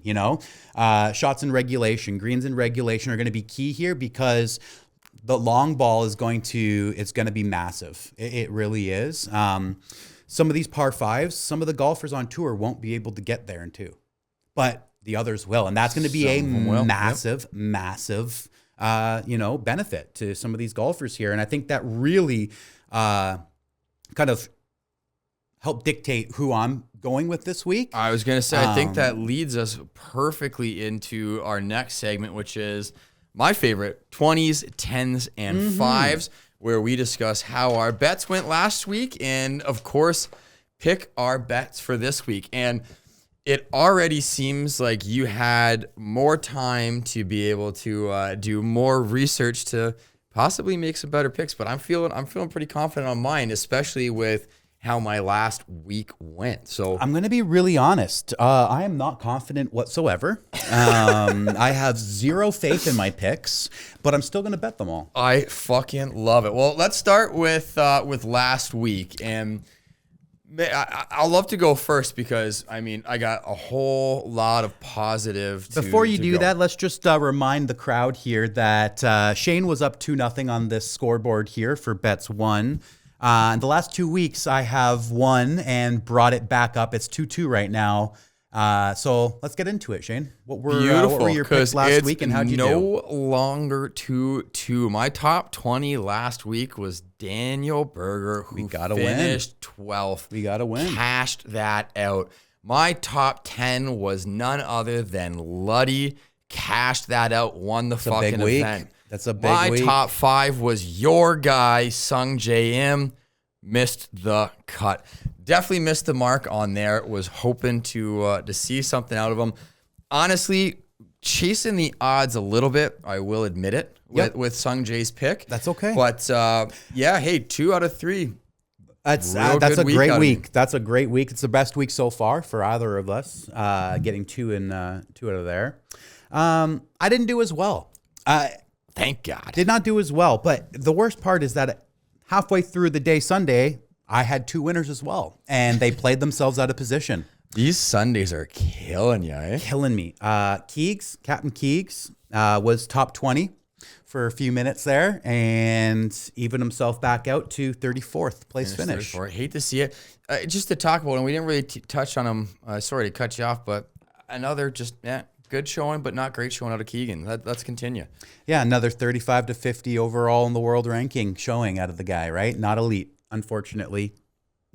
Shots in regulation, greens in regulation are going to be key here because the long ball is going to be massive. It really is. Some of these par 5s, some of the golfers on tour won't be able to get there in 2. But the others will, and that's going to be massive benefit to some of these golfers here. And I think that really kind of helped dictate who I'm going with this week. I was going to say, I think that leads us perfectly into our next segment, which is my favorite, 20s, 10s, and 5s, where we discuss how our bets went last week and, of course, pick our bets for this week. And it already seems like you had more time to be able to do more research to possibly make some better picks. But I'm feeling pretty confident on mine, especially with how my last week went. So I'm going to be really honest. I am not confident whatsoever. I have zero faith in my picks, but I'm still going to bet them all. I fucking love it. Well, let's start with last week. And I'll love to go first because, I got a whole lot of positive Before you do that, let's just remind the crowd here that Shane was up 2-0 on this scoreboard here for bets won. In the last 2 weeks, I have won and brought it back up. It's 2-2 right now. So let's get into it, Shane. What were your picks last week and how'd you do? No longer 2-2. My top 20 last week was Daniel Berger, who finished 12th. We got to win. Cashed that out. My top 10 was none other than Luddy. Cashed that out, won the fucking event. That's a big week. My top 5 was your guy, Sung JM. Missed the cut. Definitely missed the mark on there. Was hoping to see something out of him. Honestly, chasing the odds a little bit, I will admit it, with Sung Jae's pick. That's okay. But, 2 out of 3. That's a great week. That's a great week. It's the best week so far for either of us, getting 2 out of there. I didn't do as well. Thank God. Did not do as well. But the worst part is that halfway through the day Sunday, I had 2 winners as well. And they played themselves out of position. These Sundays are killing you, eh? Killing me. Captain Keegs, was top 20 for a few minutes there and evened himself back out to 34th place finish. I hate to see it. Just to talk about him, we didn't really touch on him. Sorry to cut you off, but another good showing, but not great showing out of Keegan. Let's continue. Yeah, another 35 to 50 overall in the world ranking showing out of the guy, right? Not elite, unfortunately.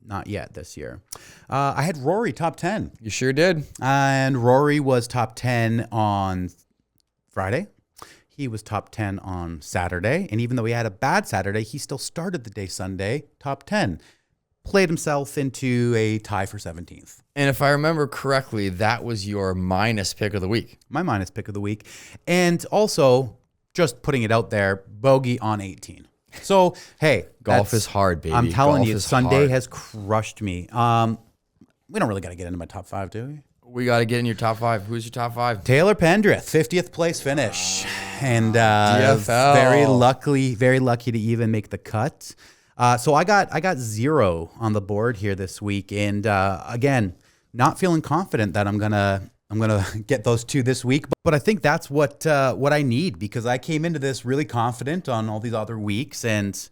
Not yet this year. I had Rory top 10. You sure did. And Rory was top 10 on Friday. He was top 10 on Saturday. And even though he had a bad Saturday, he still started the day Sunday top 10. Played himself into a tie for 17th. And if I remember correctly, that was your minus pick of the week. My minus pick of the week. And also, just putting it out there, bogey on 18. So, hey. Golf is hard, baby. I'm telling Golf you, Sunday has crushed me. We don't really got to get into my top 5, do we? We got to get in your top 5. Who's your top 5? Taylor Pendrith, 50th place finish. And DFL. very lucky to even make the cut. So I got 0 on the board here this week, and again, not feeling confident that I'm gonna get those 2 this week. But I think that's what I need, because I came into this really confident on all these other weeks, and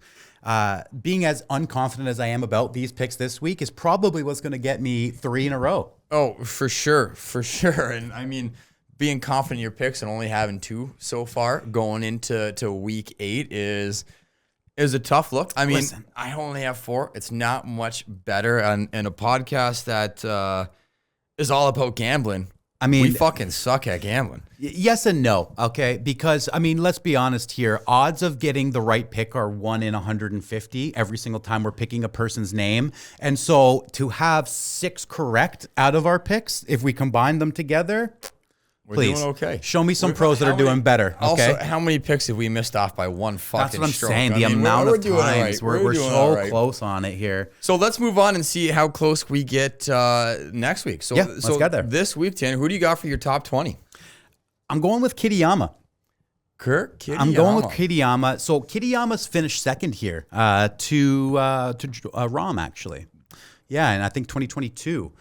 being as unconfident as I am about these picks this week is probably what's going to get me 3 in a row. Oh, for sure. And being confident in your picks and only having 2 so far going into week 8 is a tough look. Listen, I only have 4. It's not much better. And a podcast that is all about gambling. We fucking suck at gambling. Yes and no, okay? Because, let's be honest here. Odds of getting the right pick are 1 in 150 every single time we're picking a person's name. And so to have 6 correct out of our picks, if we combine them together, We're please doing okay. Show me some pros that are doing better. Okay. Also, how many picks have we missed off by one fucking That's what I'm stroke? saying. The amount of times we're so right. close on it here. So let's move on and see how close we get next week. So, let's get there. This week, Tanner, who do you got for your top 20? I'm going with Kitayama. Kitayama. I'm going with Kitayama. So Kitayama's finished second here to Rahm, actually. Yeah, and I think 2022.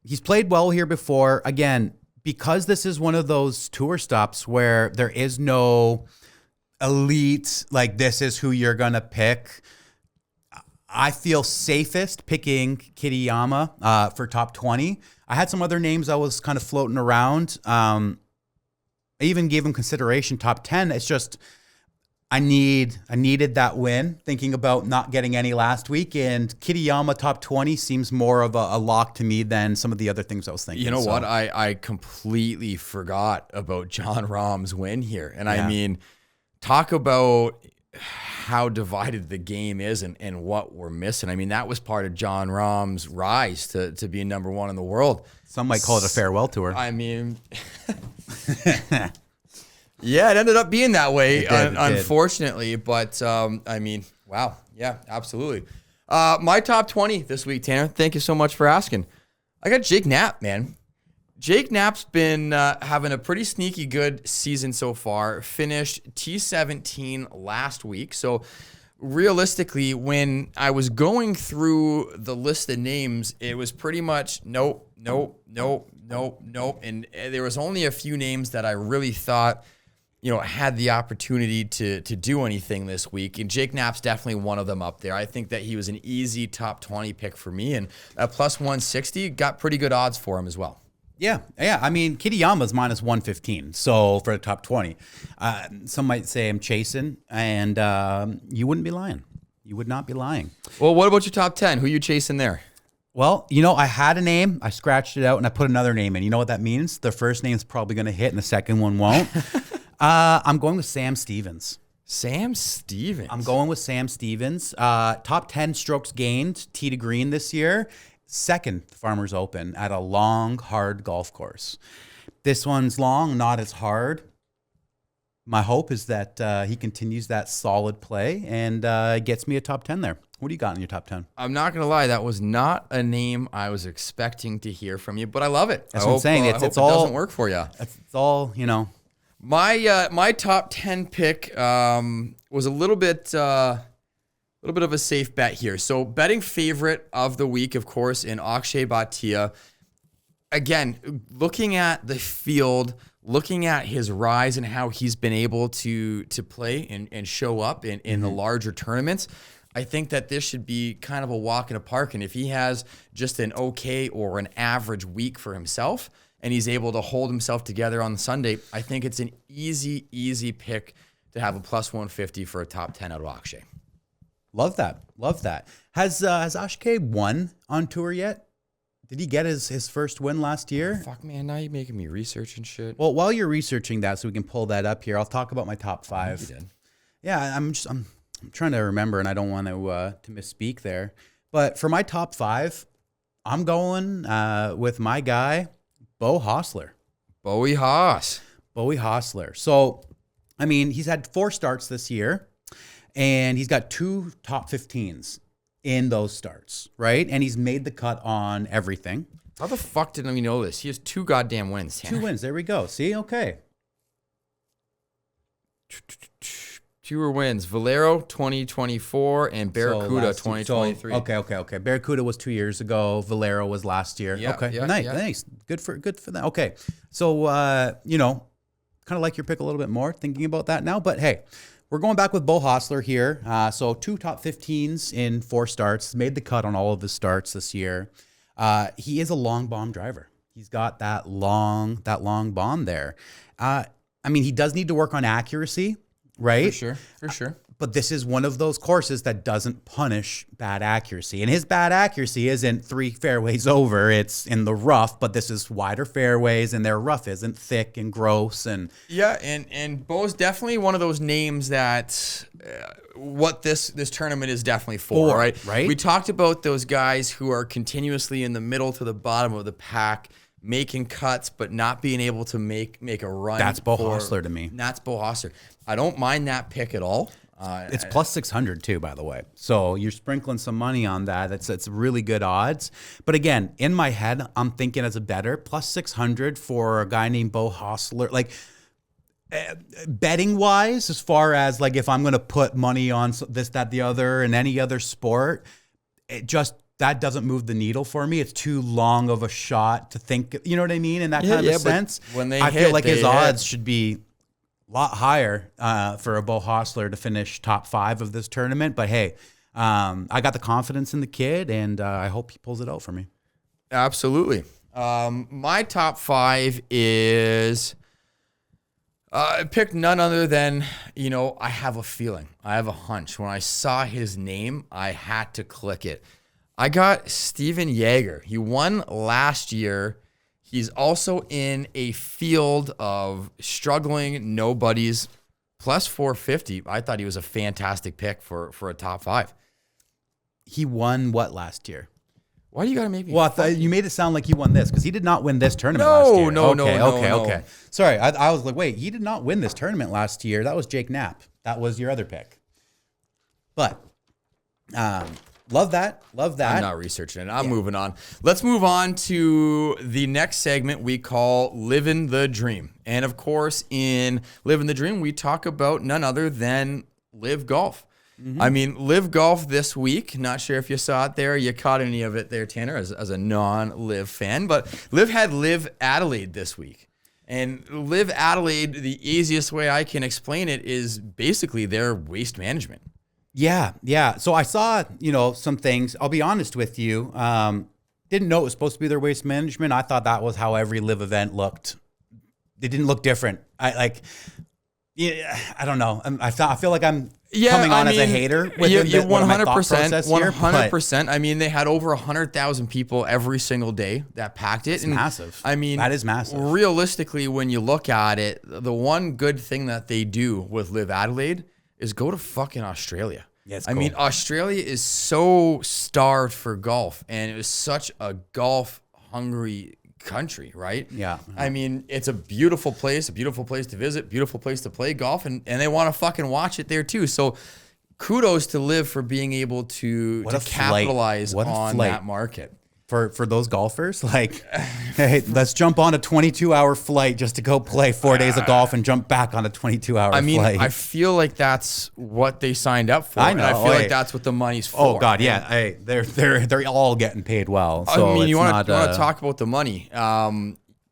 He's played well here before. Again, because this is one of those tour stops where there is no elite, like this is who you're going to pick, I feel safest picking Kitayama for top 20. I had some other names I was kind of floating around. I even gave him consideration top 10. It's just I needed that win, thinking about not getting any last week, and Kitayama top 20 seems more of a lock to me than some of the other things I was thinking. You know what? I completely forgot about Jon Rahm's win here. And I mean, talk about how divided the game is and what we're missing. I mean, that was part of Jon Rahm's rise to be number one in the world. Some might call it a farewell tour. I mean... Yeah, it ended up being that way, unfortunately. But, I mean, wow. Yeah, absolutely. My top 20 this week, Tanner. Thank you so much for asking. I got Jake Knapp, man. Jake Knapp's been having a pretty sneaky good season so far. Finished T17 last week. So, realistically, when I was going through the list of names, it was pretty much nope. And there was only a few names that I really thought had the opportunity to do anything this week. And Jake Knapp's definitely one of them up there. I think that he was an easy top 20 pick for me. And at plus 160, got pretty good odds for him as well. Yeah. I mean, Kitayama's minus 115. So for the top 20, some might say I'm chasing, and you wouldn't be lying. You would not be lying. Well, what about your top 10? Who you chasing there? Well, I had a name, I scratched it out, and I put another name in. You know what that means? The first name's probably going to hit, and the second one won't. I'm going with Sam Stevens. Sam Stevens? I'm going with Sam Stevens. Top 10 strokes gained, tee to green this year. Second, Farmers Open at a long, hard golf course. This one's long, not as hard. My hope is that he continues that solid play and gets me a top 10 there. What do you got in your top 10? I'm not going to lie. That was not a name I was expecting to hear from you, but I love it. That's what I'm saying. I hope it doesn't work for you. It's all, My top 10 pick was a little bit of a safe bet here. So betting favorite of the week, of course, in Akshay Bhatia. Again, looking at the field, looking at his rise and how he's been able to play and show up in the larger tournaments, I think that this should be kind of a walk in the park. And if he has just an okay or an average week for himself, and he's able to hold himself together on Sunday, I think it's an easy pick to have a plus 150 for a top 10 out of Akshay. Love that. Has Akshay won on tour yet? Did he get his first win last year? Fuck, man, now you're making me research and shit. Well, while you're researching that, so we can pull that up here, I'll talk about my top 5. You did. Yeah, I'm trying to remember, and I don't want to misspeak there. But for my top 5, I'm going with my guy, Bo Hostler. Bowie Hostler. So, I mean, he's had 4 starts this year, and he's got 2 top 15s in those starts, right? And he's made the cut on everything. How the fuck didn't we know this? He has 2 goddamn wins, Tanner. 2 wins. There we go. See? Okay. 2 wins. Valero 2024 and Barracuda 2023. Okay. Barracuda was 2 years ago. Valero was last year. Yeah, okay. yeah, Nice. Good for that. Okay. So kind of like your pick a little bit more, thinking about that now. But hey, we're going back with Bo Hostler here. So 2 top 15s in 4 starts. Made the cut on all of his starts this year. He is a long bomb driver. He's got that long bomb there. I mean, he does need to work on accuracy, right? For sure. But this is one of those courses that doesn't punish bad accuracy. And his bad accuracy isn't 3 fairways over. It's in the rough, but this is wider fairways, and their rough isn't thick and gross. And yeah, and Bo's definitely one of those names that what this tournament is definitely for, right? We talked about those guys who are continuously in the middle to the bottom of the pack, making cuts, but not being able to make a run. That's Bo Hostler to me. That's Bo Hostler. I don't mind that pick at all. It's plus 600 too, by the way. So you're sprinkling some money on that. It's really good odds. But again, in my head, I'm thinking as a bettor, plus 600 for a guy named Bo Hostler. Like betting wise, as far as like if I'm going to put money on this, that, the other, and any other sport, that doesn't move the needle for me. It's too long of a shot to think, you know what I mean? In that kind of sense. When I feel like his odds should be a lot higher for a Bo Hostler to finish top 5 of this tournament. But hey, I got the confidence in the kid, and I hope he pulls it out for me. Absolutely. My top 5 is I picked none other than, I have a feeling. I have a hunch. When I saw his name, I had to click it. I got Steven Jaeger. He won last year. He's also in a field of struggling nobodies, plus 450. I thought he was a fantastic pick for a top 5. He won what last year? Why do you got to make me? Well, you made it sound like he won this because he did not win this tournament last year. No. Okay. Sorry, I was like, wait, he did not win this tournament last year. That was Jake Knapp. That was your other pick. But love that. I'm not researching it. I'm moving on. Let's move on to the next segment we call LIV'n the Dream. And of course, in LIV'n the Dream, we talk about none other than LIV Golf. I mean, LIV Golf this week, not sure if you saw it there, you caught any of it there, Tanner, as a non-LIV fan, but LIV had LIV Adelaide this week. And LIV Adelaide, the easiest way I can explain it is basically their waste management. Yeah. So I saw, some things. I'll be honest with you. Didn't know it was supposed to be their waste management. I thought that was how every LIV event looked. It didn't look different. I don't know. I feel like I'm coming on as a hater with 100%. 100%. I mean, they had over 100,000 people every single day that packed it. It's massive. I mean, that is massive. Realistically, when you look at it, the one good thing that they do with LIV Adelaide is go to fucking Australia. Yeah, it's I cool. mean, Australia is so starved for golf, and it was such a golf-hungry country, right? Yeah. I mean, it's a beautiful place to visit, beautiful place to play golf, and they want to fucking watch it there too. So kudos to LIV for being able to capitalize on that market. For those golfers, like, hey, let's jump on a 22-hour flight just to go play 4 days of golf and jump back on a 22-hour flight. I feel like that's what they signed up for. I know. And I feel like that's what the money's for. Oh God, yeah. Hey, they're all getting paid well. So I mean, you want to talk about the money?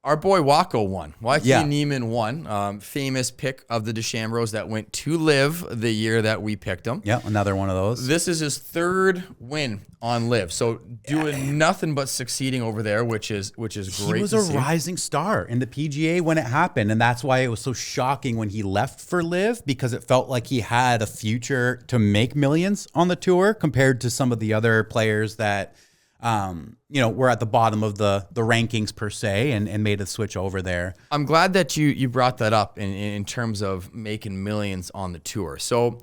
Our boy Waco won. Neiman won. Famous pick of the Dechambros that went to LIV the year that we picked him. Yeah, another one of those. This is his 3rd win on LIV. So doing nothing but succeeding over there, which is great. He was a rising star in the PGA when it happened, and that's why it was so shocking when he left for LIV, because it felt like he had a future to make millions on the tour compared to some of the other players that we're at the bottom of the rankings per se and made a switch over there. I'm glad that you brought that up in terms of making millions on the tour. So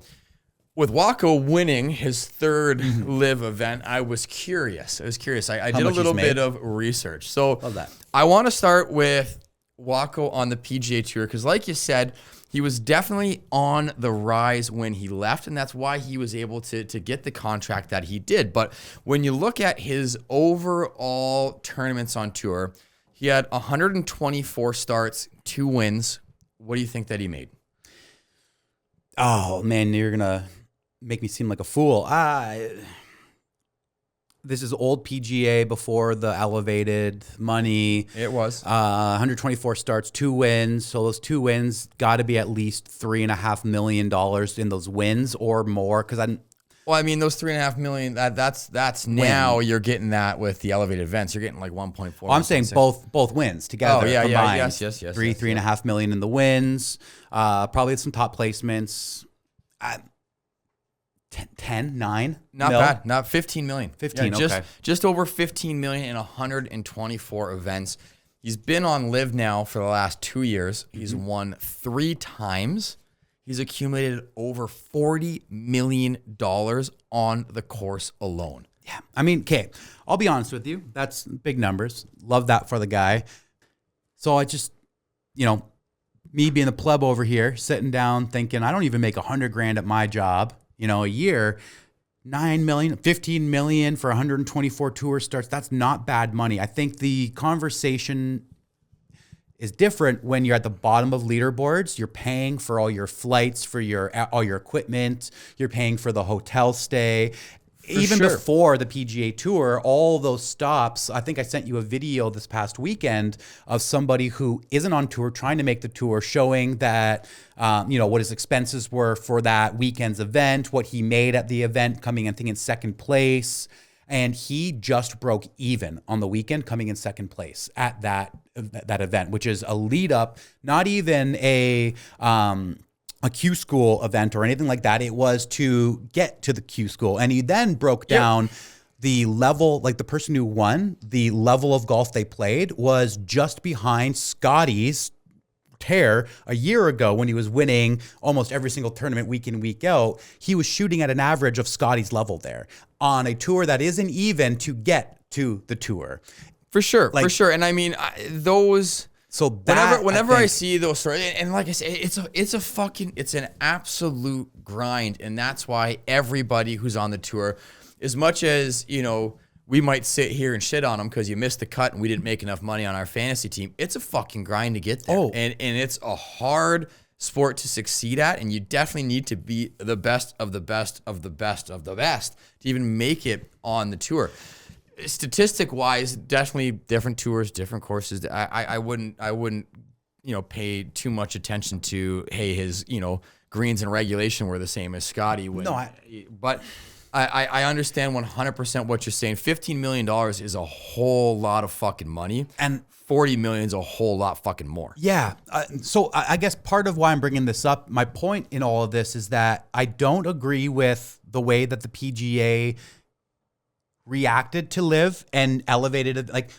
with Waco winning his 3rd LIV event, I was curious. I did a little bit of research. So love that. I want to start with Waco on the PGA Tour because like you said, he was definitely on the rise when he left, and that's why he was able to get the contract that he did. But when you look at his overall tournaments on tour, he had 124 starts, 2 wins. What do you think that he made? Oh, man, you're going to make me seem like a fool. This is old PGA before the elevated money. It was 124 starts, 2 wins. So those 2 wins got to be at least $3.5 million in those wins or more. Because those $3.5 million. That's now you're getting that with the elevated events. You're getting like 1.4. Well, I'm saying both wins together. Oh yeah, combined. Yes. $3.5 million in the wins. Probably some top placements. 10, 9? Not bad. Not 15 million. 15, okay. Just over 15 million in 124 events. He's been on LIV now for the last 2 years. He's won 3 times. He's accumulated over $40 million on the course alone. Yeah. I mean, okay, I'll be honest with you. That's big numbers. Love that for the guy. So I just, me being the pleb over here, sitting down thinking, I don't even make $100,000 at my job. A year, 9 million, 15 million for 124 tour starts. That's not bad money. I think the conversation is different when you're at the bottom of leaderboards. You're paying for all your flights, for all your equipment. You're paying for the hotel stay. Even before the PGA Tour, all those stops, I think I sent you a video this past weekend of somebody who isn't on tour trying to make the tour, showing that, what his expenses were for that weekend's event, what he made at the event, coming, I think, in second place. and he just broke even on the weekend, coming in second place at that event, which is a lead up, not even a Q school event or anything like that. It was to get to the Q school. And he then broke down the level, like the person who won, the level of golf they played was just behind Scotty's tear a year ago when he was winning almost every single tournament week in, week out. He was shooting at an average of Scotty's level there on a tour that isn't even to get to the tour. For sure, for sure. And I mean, those... So that, whenever I see those stories, and like I say, it's an absolute grind. And that's why everybody who's on the tour, as much as, you know, we might sit here and shit on them because you missed the cut and we didn't make enough money on our fantasy team, it's a fucking grind to get there. And it's a hard sport to succeed at, and you definitely need to be the best of the best of the best of the best to even make it on the tour. Statistic wise, definitely different tours, different courses. I wouldn't, you know, pay too much attention to, hey, his, you know, greens and regulation were the same as Scotty. But I understand 100% what you're saying. $15 million is a whole lot of fucking money, and 40 million is a whole lot fucking more. Yeah. So I guess part of why I'm bringing this up, my point in all of this is that I don't agree with the way that the PGA reacted to LIV and elevated it. Like,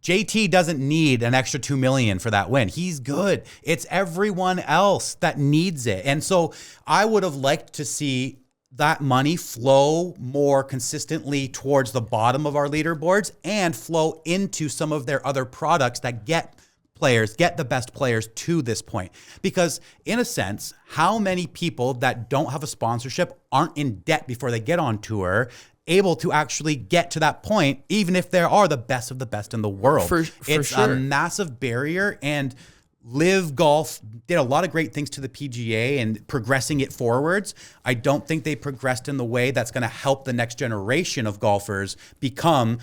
JT doesn't need an extra 2 million for that win. He's good. It's everyone else that needs it. And so I would have liked to see that money flow more consistently towards the bottom of our leaderboards and flow into some of their other products that get the best players to this point. Because in a sense, how many people that don't have a sponsorship aren't in debt before they get on tour, able to actually get to that point, even if there are the best of the best in the world? It's sure. A massive barrier, and LIV Golf did a lot of great things to the PGA and progressing it forwards. I don't think they progressed in the way that's going to help the next generation of golfers become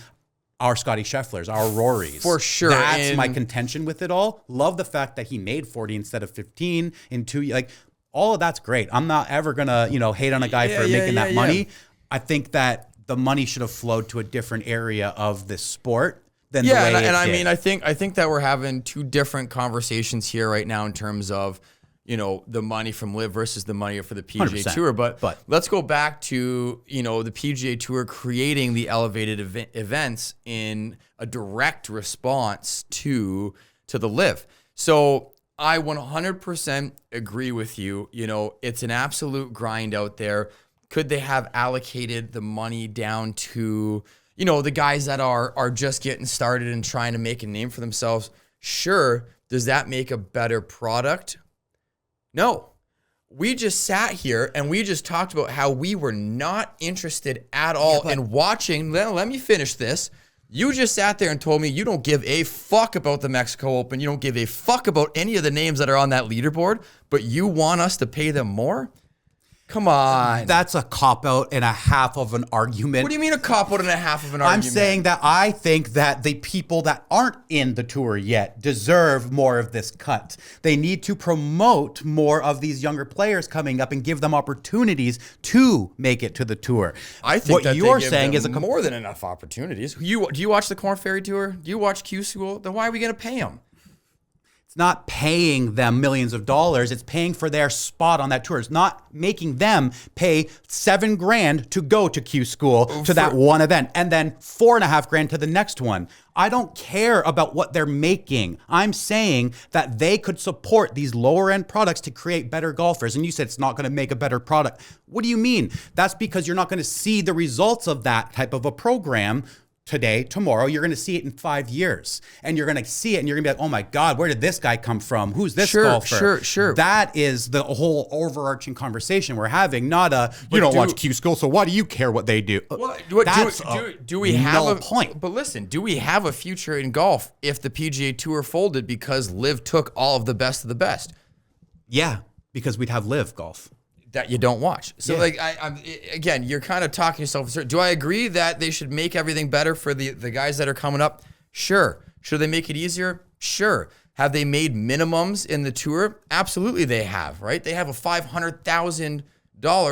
our Scotty Schefflers, our Rorys. For sure. That's my contention with it all. Love the fact that he made 40 instead of 15 in 2 years. Like, all of that's great. I'm not ever going to, you know, hate on a guy for making that money. I think that the money should have flowed to a different area of this sport than the way it did. I mean, I think that we're having two different conversations here right now in terms of, you know, the money from LIV versus the money for the PGA 100%. Tour. But let's go back to, you know, the PGA Tour creating the elevated events in a direct response to the LIV. So I 100% agree with you. You know, it's an absolute grind out there. Could they have allocated the money down to, you know, the guys that are just getting started and trying to make a name for themselves? Sure. Does that make a better product? No. We just sat here and we just talked about how we were not interested at all in watching. Let me finish this. You just sat there and told me you don't give a fuck about the Mexico Open. You don't give a fuck about any of the names that are on that leaderboard, but you want us to pay them more? Come on. That's a cop-out and a half of an argument. What do you mean a cop-out and a half of an argument? I'm saying that I think that the people that aren't in the tour yet deserve more of this cut. They need to promote more of these younger players coming up and give them opportunities to make it to the tour. I think what that you're saying is more than enough opportunities. Do you watch the Corn Ferry Tour? Do you watch Q School? Then why are we going to pay them? It's not paying them millions of dollars. It's paying for their spot on that tour. It's not making them pay $7,000 to go to Q School to that one event and then $4,500 to the next one. I don't care about what they're making. I'm saying that they could support these lower end products to create better golfers. And you said it's not going to make a better product. What do you mean? That's because you're not going to see the results of that type of a program today, tomorrow. You're going to see it in 5 years, and you're going to see it and you're going to be like, oh my God, where did this guy come from? Who's this golfer? Sure. That is the whole overarching conversation we're having, not you don't watch Q School, so why do you care what they do? Well, do we have a point? But listen, do we have a future in golf if the PGA Tour folded because LIV took all of the best of the best? Yeah, because we'd have LIV golf. That you don't watch. So like, again, you're kind of talking yourself. Do I agree that they should make everything better for the guys that are coming up? Sure. Should they make it easier? Sure. Have they made minimums in the tour? Absolutely they have, right? They have a $500,000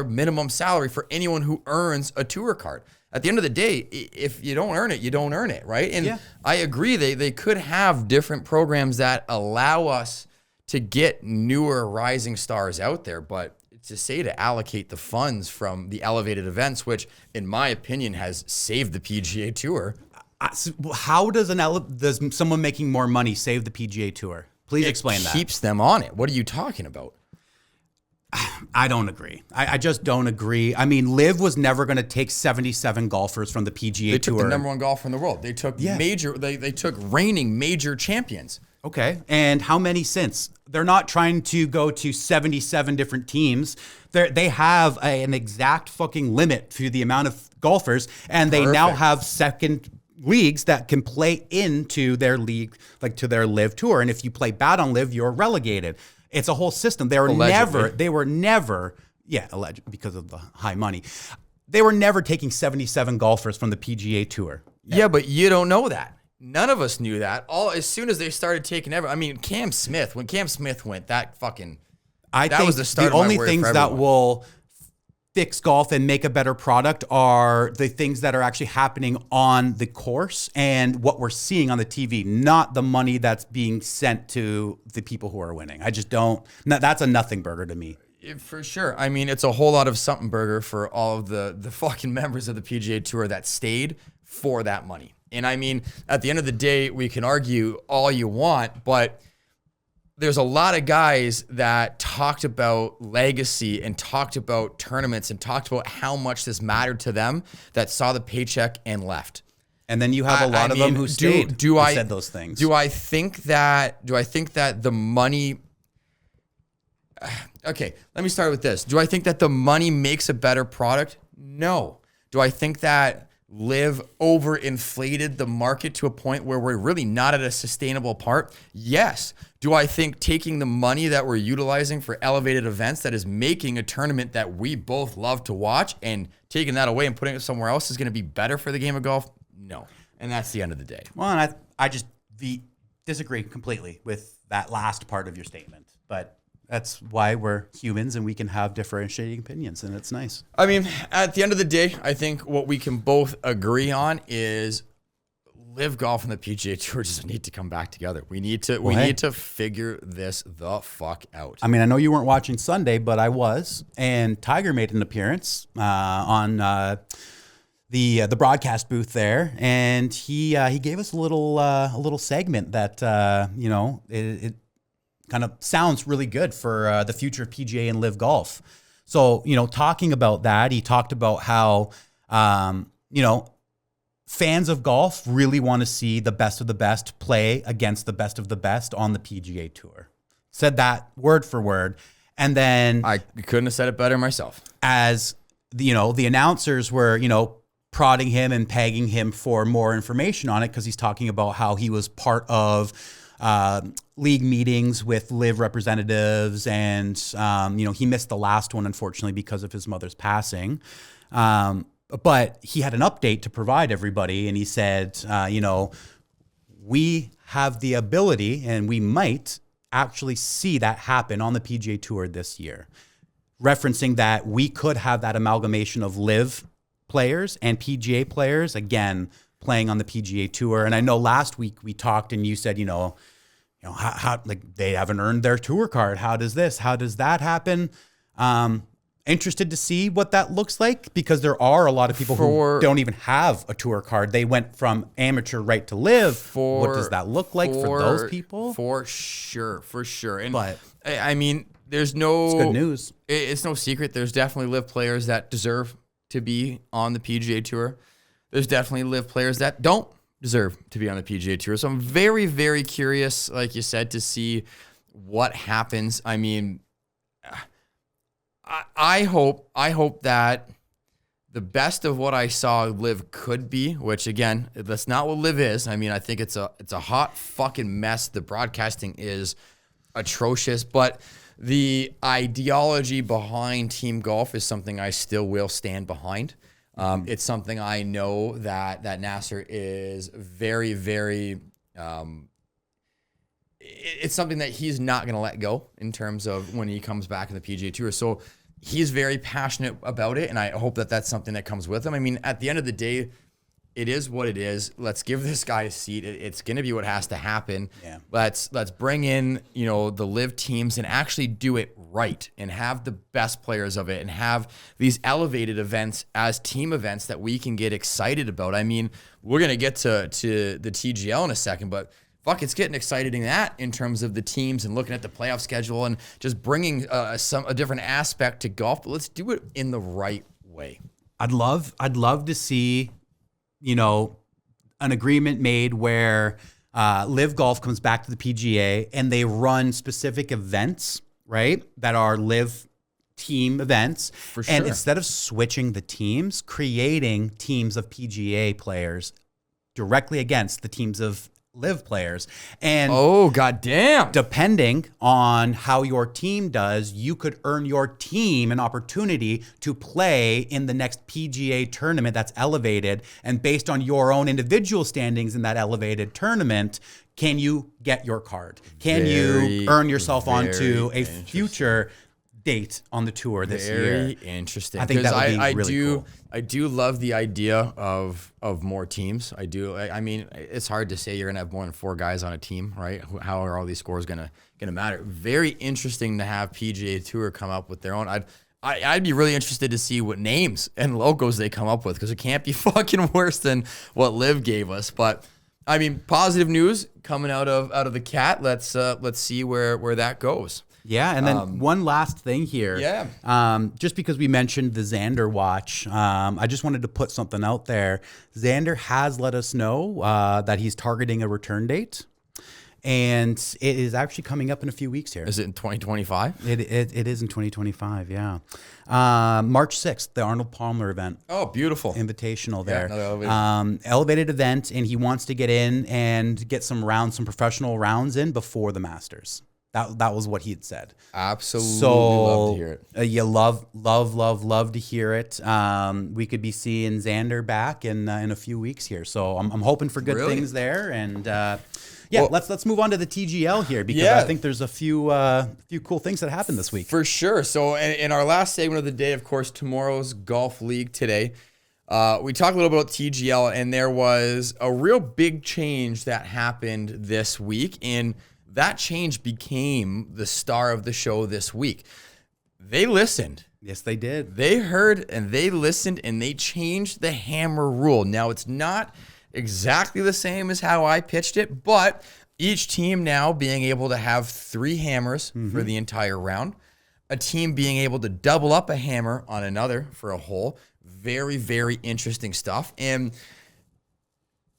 minimum salary for anyone who earns a tour card. At the end of the day, if you don't earn it, you don't earn it, right? And I agree, they could have different programs that allow us to get newer rising stars out there, but to say to allocate the funds from the elevated events, which in my opinion has saved the PGA Tour. How does someone making more money save the PGA Tour? Please explain that. It keeps them on it. What are you talking about? I don't agree. I just don't agree. I mean, LIV was never going to take 77 golfers from the PGA Tour. They took the number one golfer in the world. They took they took reigning major champions. Okay. And how many since? They're not trying to go to 77 different teams. They have an exact fucking limit to the amount of golfers, and they now have second leagues that can play into their league, like to their LIV Tour. And if you play bad on LIV, you're relegated. It's a whole system. They were never, alleged because of the high money. They were never taking 77 golfers from the PGA Tour. Yeah, but you don't know that. None of us knew that. As soon as they started taking when Cam Smith went, that was the start. The only things that will fix golf and make a better product are the things that are actually happening on the course and what we're seeing on the TV, not the money that's being sent to the people who are winning. I just don't. That's a nothing burger to me. For sure. I mean, it's a whole lot of something burger for all of the fucking members of the PGA Tour that stayed for that money. And I mean, at the end of the day, we can argue all you want, but there's a lot of guys that talked about legacy and talked about tournaments and talked about how much this mattered to them that saw the paycheck and left. And then you have a lot of them who stayed who said those things. Do I think that the money... Okay, let me start with this. Do I think that the money makes a better product? No. Do I think that LIV overinflated the market to a point where we're really not at a sustainable part? Yes. Do I think taking the money that we're utilizing for elevated events that is making a tournament that we both love to watch and taking that away and putting it somewhere else is going to be better for the game of golf? No. And that's the end of the day. Well, and I just disagree completely with that last part of your statement. But that's why we're humans and we can have differentiating opinions, and it's nice. I mean, at the end of the day, I think what we can both agree on is LIV Golf and the PGA Tour just need to come back together. We need to figure this the fuck out. I mean, I know you weren't watching Sunday, but I was, and Tiger made an appearance on the broadcast booth there, and he gave us a little segment that it kind of sounds really good for the future of PGA and LIV Golf. So, talking about that, he talked about how, fans of golf really want to see the best of the best play against the best of the best on the PGA Tour. Said that word for word. And then I couldn't have said it better myself. As the announcers were, prodding him and pegging him for more information on it, because he's talking about how he was part of league meetings with LIV representatives, and he missed the last one, unfortunately, because of his mother's passing. But he had an update to provide everybody, and he said, we have the ability, and we might actually see that happen on the PGA Tour this year, referencing that we could have that amalgamation of LIV players and PGA players, again, playing on the PGA Tour. And I know last week we talked and you said, how like they haven't earned their tour card. How does that happen? Interested to see what that looks like, because there are a lot of people who don't even have a tour card. They went from amateur right to LIV. What does that look like for those people? For sure. And I mean, it's good news. It's no secret. There's definitely LIV players that deserve to be on the PGA Tour. There's definitely LIV players that don't deserve to be on the PGA Tour. So I'm very, very curious, like you said, to see what happens. I mean, I hope that the best of what I saw LIV could be, which again, that's not what LIV is. I mean, I think it's a hot fucking mess. The broadcasting is atrocious, but the ideology behind team golf is something I still will stand behind. It's something I know that Nasser is very, very, it's something that he's not going to let go in terms of when he comes back in the PGA Tour. So he's very passionate about it, and I hope that that's something that comes with him. I mean, at the end of the day, it is what it is. Let's give this guy a seat. It's going to be what has to happen. Yeah. Let's bring in, the LIV teams and actually do it right and have the best players of it and have these elevated events as team events that we can get excited about. I mean, we're going to get to the TGL in a second, but fuck, it's getting exciting that in terms of the teams and looking at the playoff schedule and just bringing a different aspect to golf. But let's do it in the right way. I'd love to see, an agreement made where LIV Golf comes back to the PGA and they run specific events, right, that are LIV team events. For sure. And instead of switching the teams, creating teams of PGA players directly against the teams of LIV players. And goddamn. depending on how your team does, you could earn your team an opportunity to play in the next PGA tournament that's elevated. And based on your own individual standings in that elevated tournament, can you get your card? Can you earn yourself onto a future date on the tour this year? Very interesting. I think that would be really cool. I do love the idea of more teams. I do. I mean, it's hard to say you're gonna have more than 4 guys on a team, right? How are all these scores gonna matter? Very interesting to have PGA Tour come up with their own. I'd be really interested to see what names and logos they come up with, because it can't be fucking worse than what LIV gave us. But I mean, positive news coming out of the cat. Let's see where that goes. Yeah, and then one last thing here. Yeah. Just because we mentioned the Xander watch, I just wanted to put something out there. Xander has let us know that he's targeting a return date, and it is actually coming up in a few weeks here. Is it in 2025? It is in 2025, yeah. March 6th, the Arnold Palmer event. Oh, beautiful. Invitational there. Yeah, elevated event, and he wants to get in and get some professional rounds in before the Masters. That was what he had said. Absolutely, so, love to hear it. You love to hear it. We could be seeing Xander back in a few weeks here. So I'm hoping for good things there. And let's move on to the TGL here, because I think there's a few cool things that happened this week. For sure. So in our last segment of the day, of course, tomorrow's golf league today. We talked a little about TGL, and there was a real big change that happened this week, and that change became the star of the show this week. They listened. Yes, they did. They heard and they listened, and they changed the hammer rule. Now, it's not exactly the same as how I pitched it, but each team now being able to have 3 hammers for the entire round, a team being able to double up a hammer on another for a hole. Very, very interesting stuff. And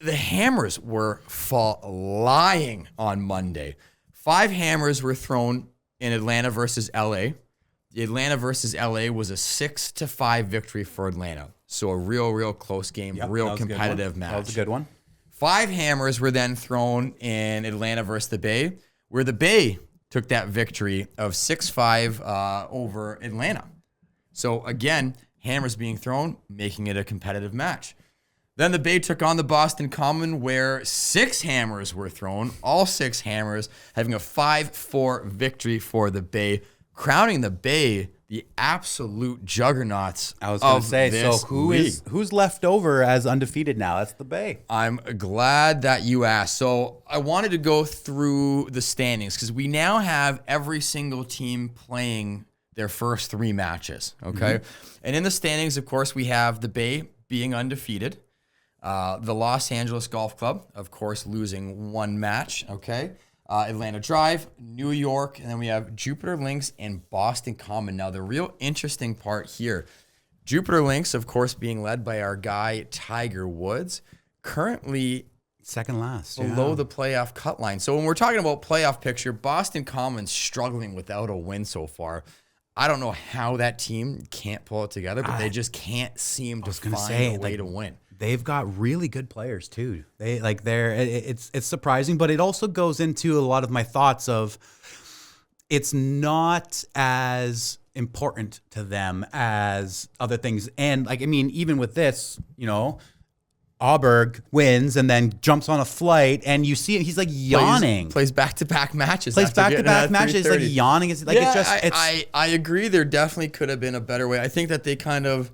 the hammers were flying on Monday. 5 hammers were thrown in Atlanta versus LA. The Atlanta versus LA was a 6-5 victory for Atlanta. So a real close game, real competitive match. That was a good one. 5 hammers were then thrown in Atlanta versus the Bay, where the Bay took that victory of 6-5 over Atlanta. So again, hammers being thrown, making it a competitive match. Then the Bay took on the Boston Common, where 6 hammers were thrown, all 6 hammers having a 5-4 victory for the Bay, crowning the Bay the absolute juggernauts. I was going to say, so who's left over as undefeated now? That's the Bay. I'm glad that you asked. So I wanted to go through the standings, because we now have every single team playing their first 3 matches, okay? And in the standings, of course, we have the Bay being undefeated. The Los Angeles Golf Club, of course, losing 1 match, okay? Atlanta Drive, New York, and then we have Jupiter Links and Boston Common. Now, the real interesting part here, Jupiter Links, of course, being led by our guy, Tiger Woods, currently second last, below the playoff cut line. So when we're talking about playoff picture, Boston Common's struggling without a win so far. I don't know how that team can't pull it together, but they just can't seem to find a way to win. They've got really good players too. It's surprising, but it also goes into a lot of my thoughts of it's not as important to them as other things. And even with this, Åberg wins and then jumps on a flight, and you see it. He's like yawning. Plays back-to-back matches. Plays back-to-back matches. It's like yawning. It's like I agree. There definitely could have been a better way. I think that they kind of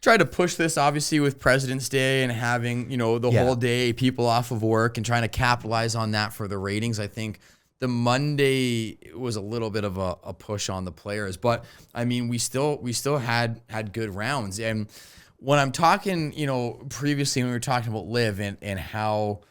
tried to push this, obviously, with President's Day and having the whole day people off of work and trying to capitalize on that for the ratings. I think the Monday was a little bit of a push on the players, but I mean, we still had good rounds. And when I'm talking, previously when we were talking about LIV and how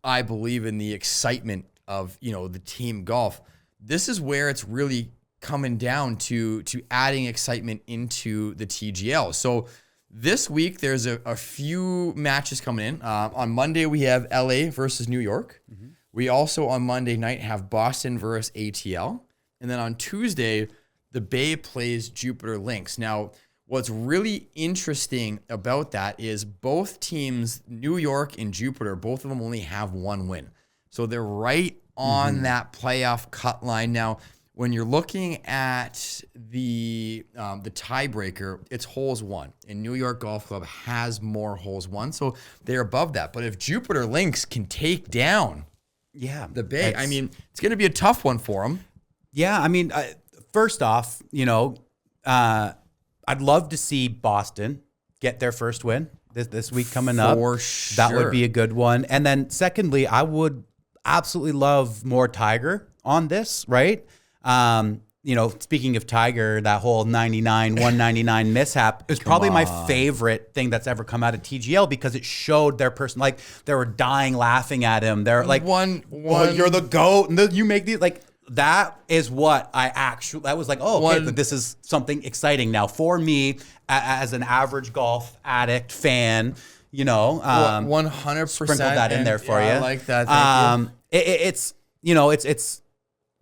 I believe in the excitement of, the team golf, this is where it's really coming down to adding excitement into the TGL. So this week, there's a few matches coming in. On Monday, we have LA versus New York. Mm-hmm. We also, on Monday night, have Boston versus ATL. And then on Tuesday, the Bay plays Jupiter Lynx. Now, what's really interesting about that is both teams, New York and Jupiter, both of them only have one win. So they're right on that playoff cut line. Now, when you're looking at the tiebreaker, it's holes won. And New York Golf Club has more holes won, so they're above that. But if Jupiter Lynx can take down the Bay, I mean, it's going to be a tough one for them. Yeah, I mean, first off, I'd love to see Boston get their first win this week coming up. For sure. That would be a good one. And then secondly, I would absolutely love more Tiger on this, right? Speaking of Tiger, that whole 199 mishap is probably my favorite thing that's ever come out of TGL because it showed their person, like they were dying laughing at him. They're like, oh, you're the GOAT. And you make these like, that is what that was like, but this is something exciting now for me as an average golf addict fan, 100%. Sprinkle that in there for you. I like that. It's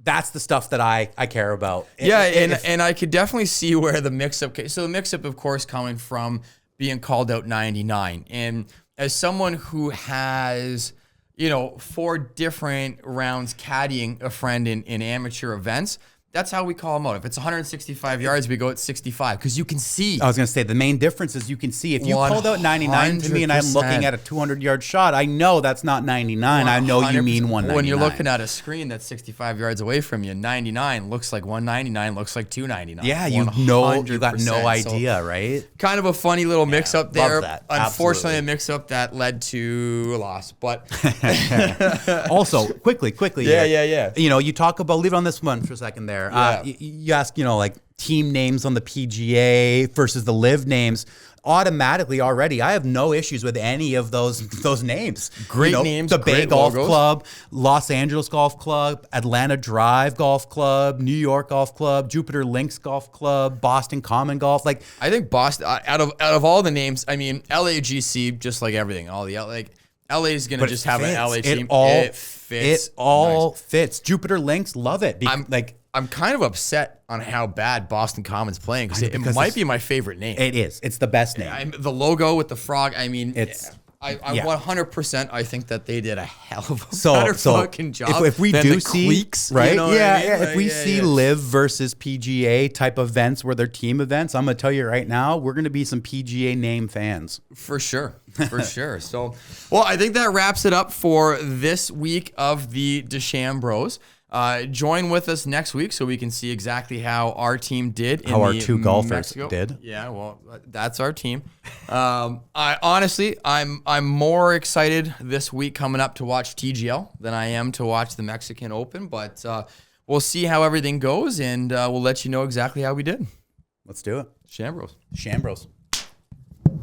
that's the stuff that I care about. And I could definitely see where the mix-up came. So the mix-up, of course, coming from being called out 99. And as someone who has, 4 different rounds caddying a friend in amateur events, that's how we call them out. If it's 165 yards, we go at 65 because you can see. I was going to say the main difference is you can see. If you called out 99 to me and I'm looking at a 200-yard shot, I know that's not 99. I know you mean 199. When you're looking at a screen that's 65 yards away from you, 99 looks like 199, looks like 299. Yeah, you got no idea, right? Kind of a funny little mix-up there. Love that. Unfortunately, a mix-up that led to a loss. But also, quickly. Yeah. You talk about, leave it on this one for a second there. You ask, like team names on the PGA versus the LIV names. Automatically already, I have no issues with any of those names. Great names. The Bay Golf logos. Club, Los Angeles Golf Club, Atlanta Drive Golf Club, New York Golf Club, Jupiter Lynx Golf Club, Boston Common Golf. Like I think Boston, out of all the names, I mean LAGC, just like everything, all the LA is gonna just have an LA team. It fits. It all fits. Jupiter Lynx, love it. I'm kind of upset on how bad Boston Common's playing because it might be my favorite name. It is. It's the best name. The logo with the frog. I mean, I 100%. I think that they did a hell of a better fucking job. If we than do the see, Cliques, right? If we see LIV versus PGA type events where they're team events, I'm gonna tell you right now, we're gonna be some PGA name fans for sure. So, well, I think that wraps it up for this week of the Dechambros. Join with us next week so we can see exactly how our team did. How our 2 golfers did. Yeah, well, that's our team. I'm more excited this week coming up to watch TGL than I am to watch the Mexican Open, but we'll see how everything goes, and we'll let you know exactly how we did. Let's do it. Dechambros.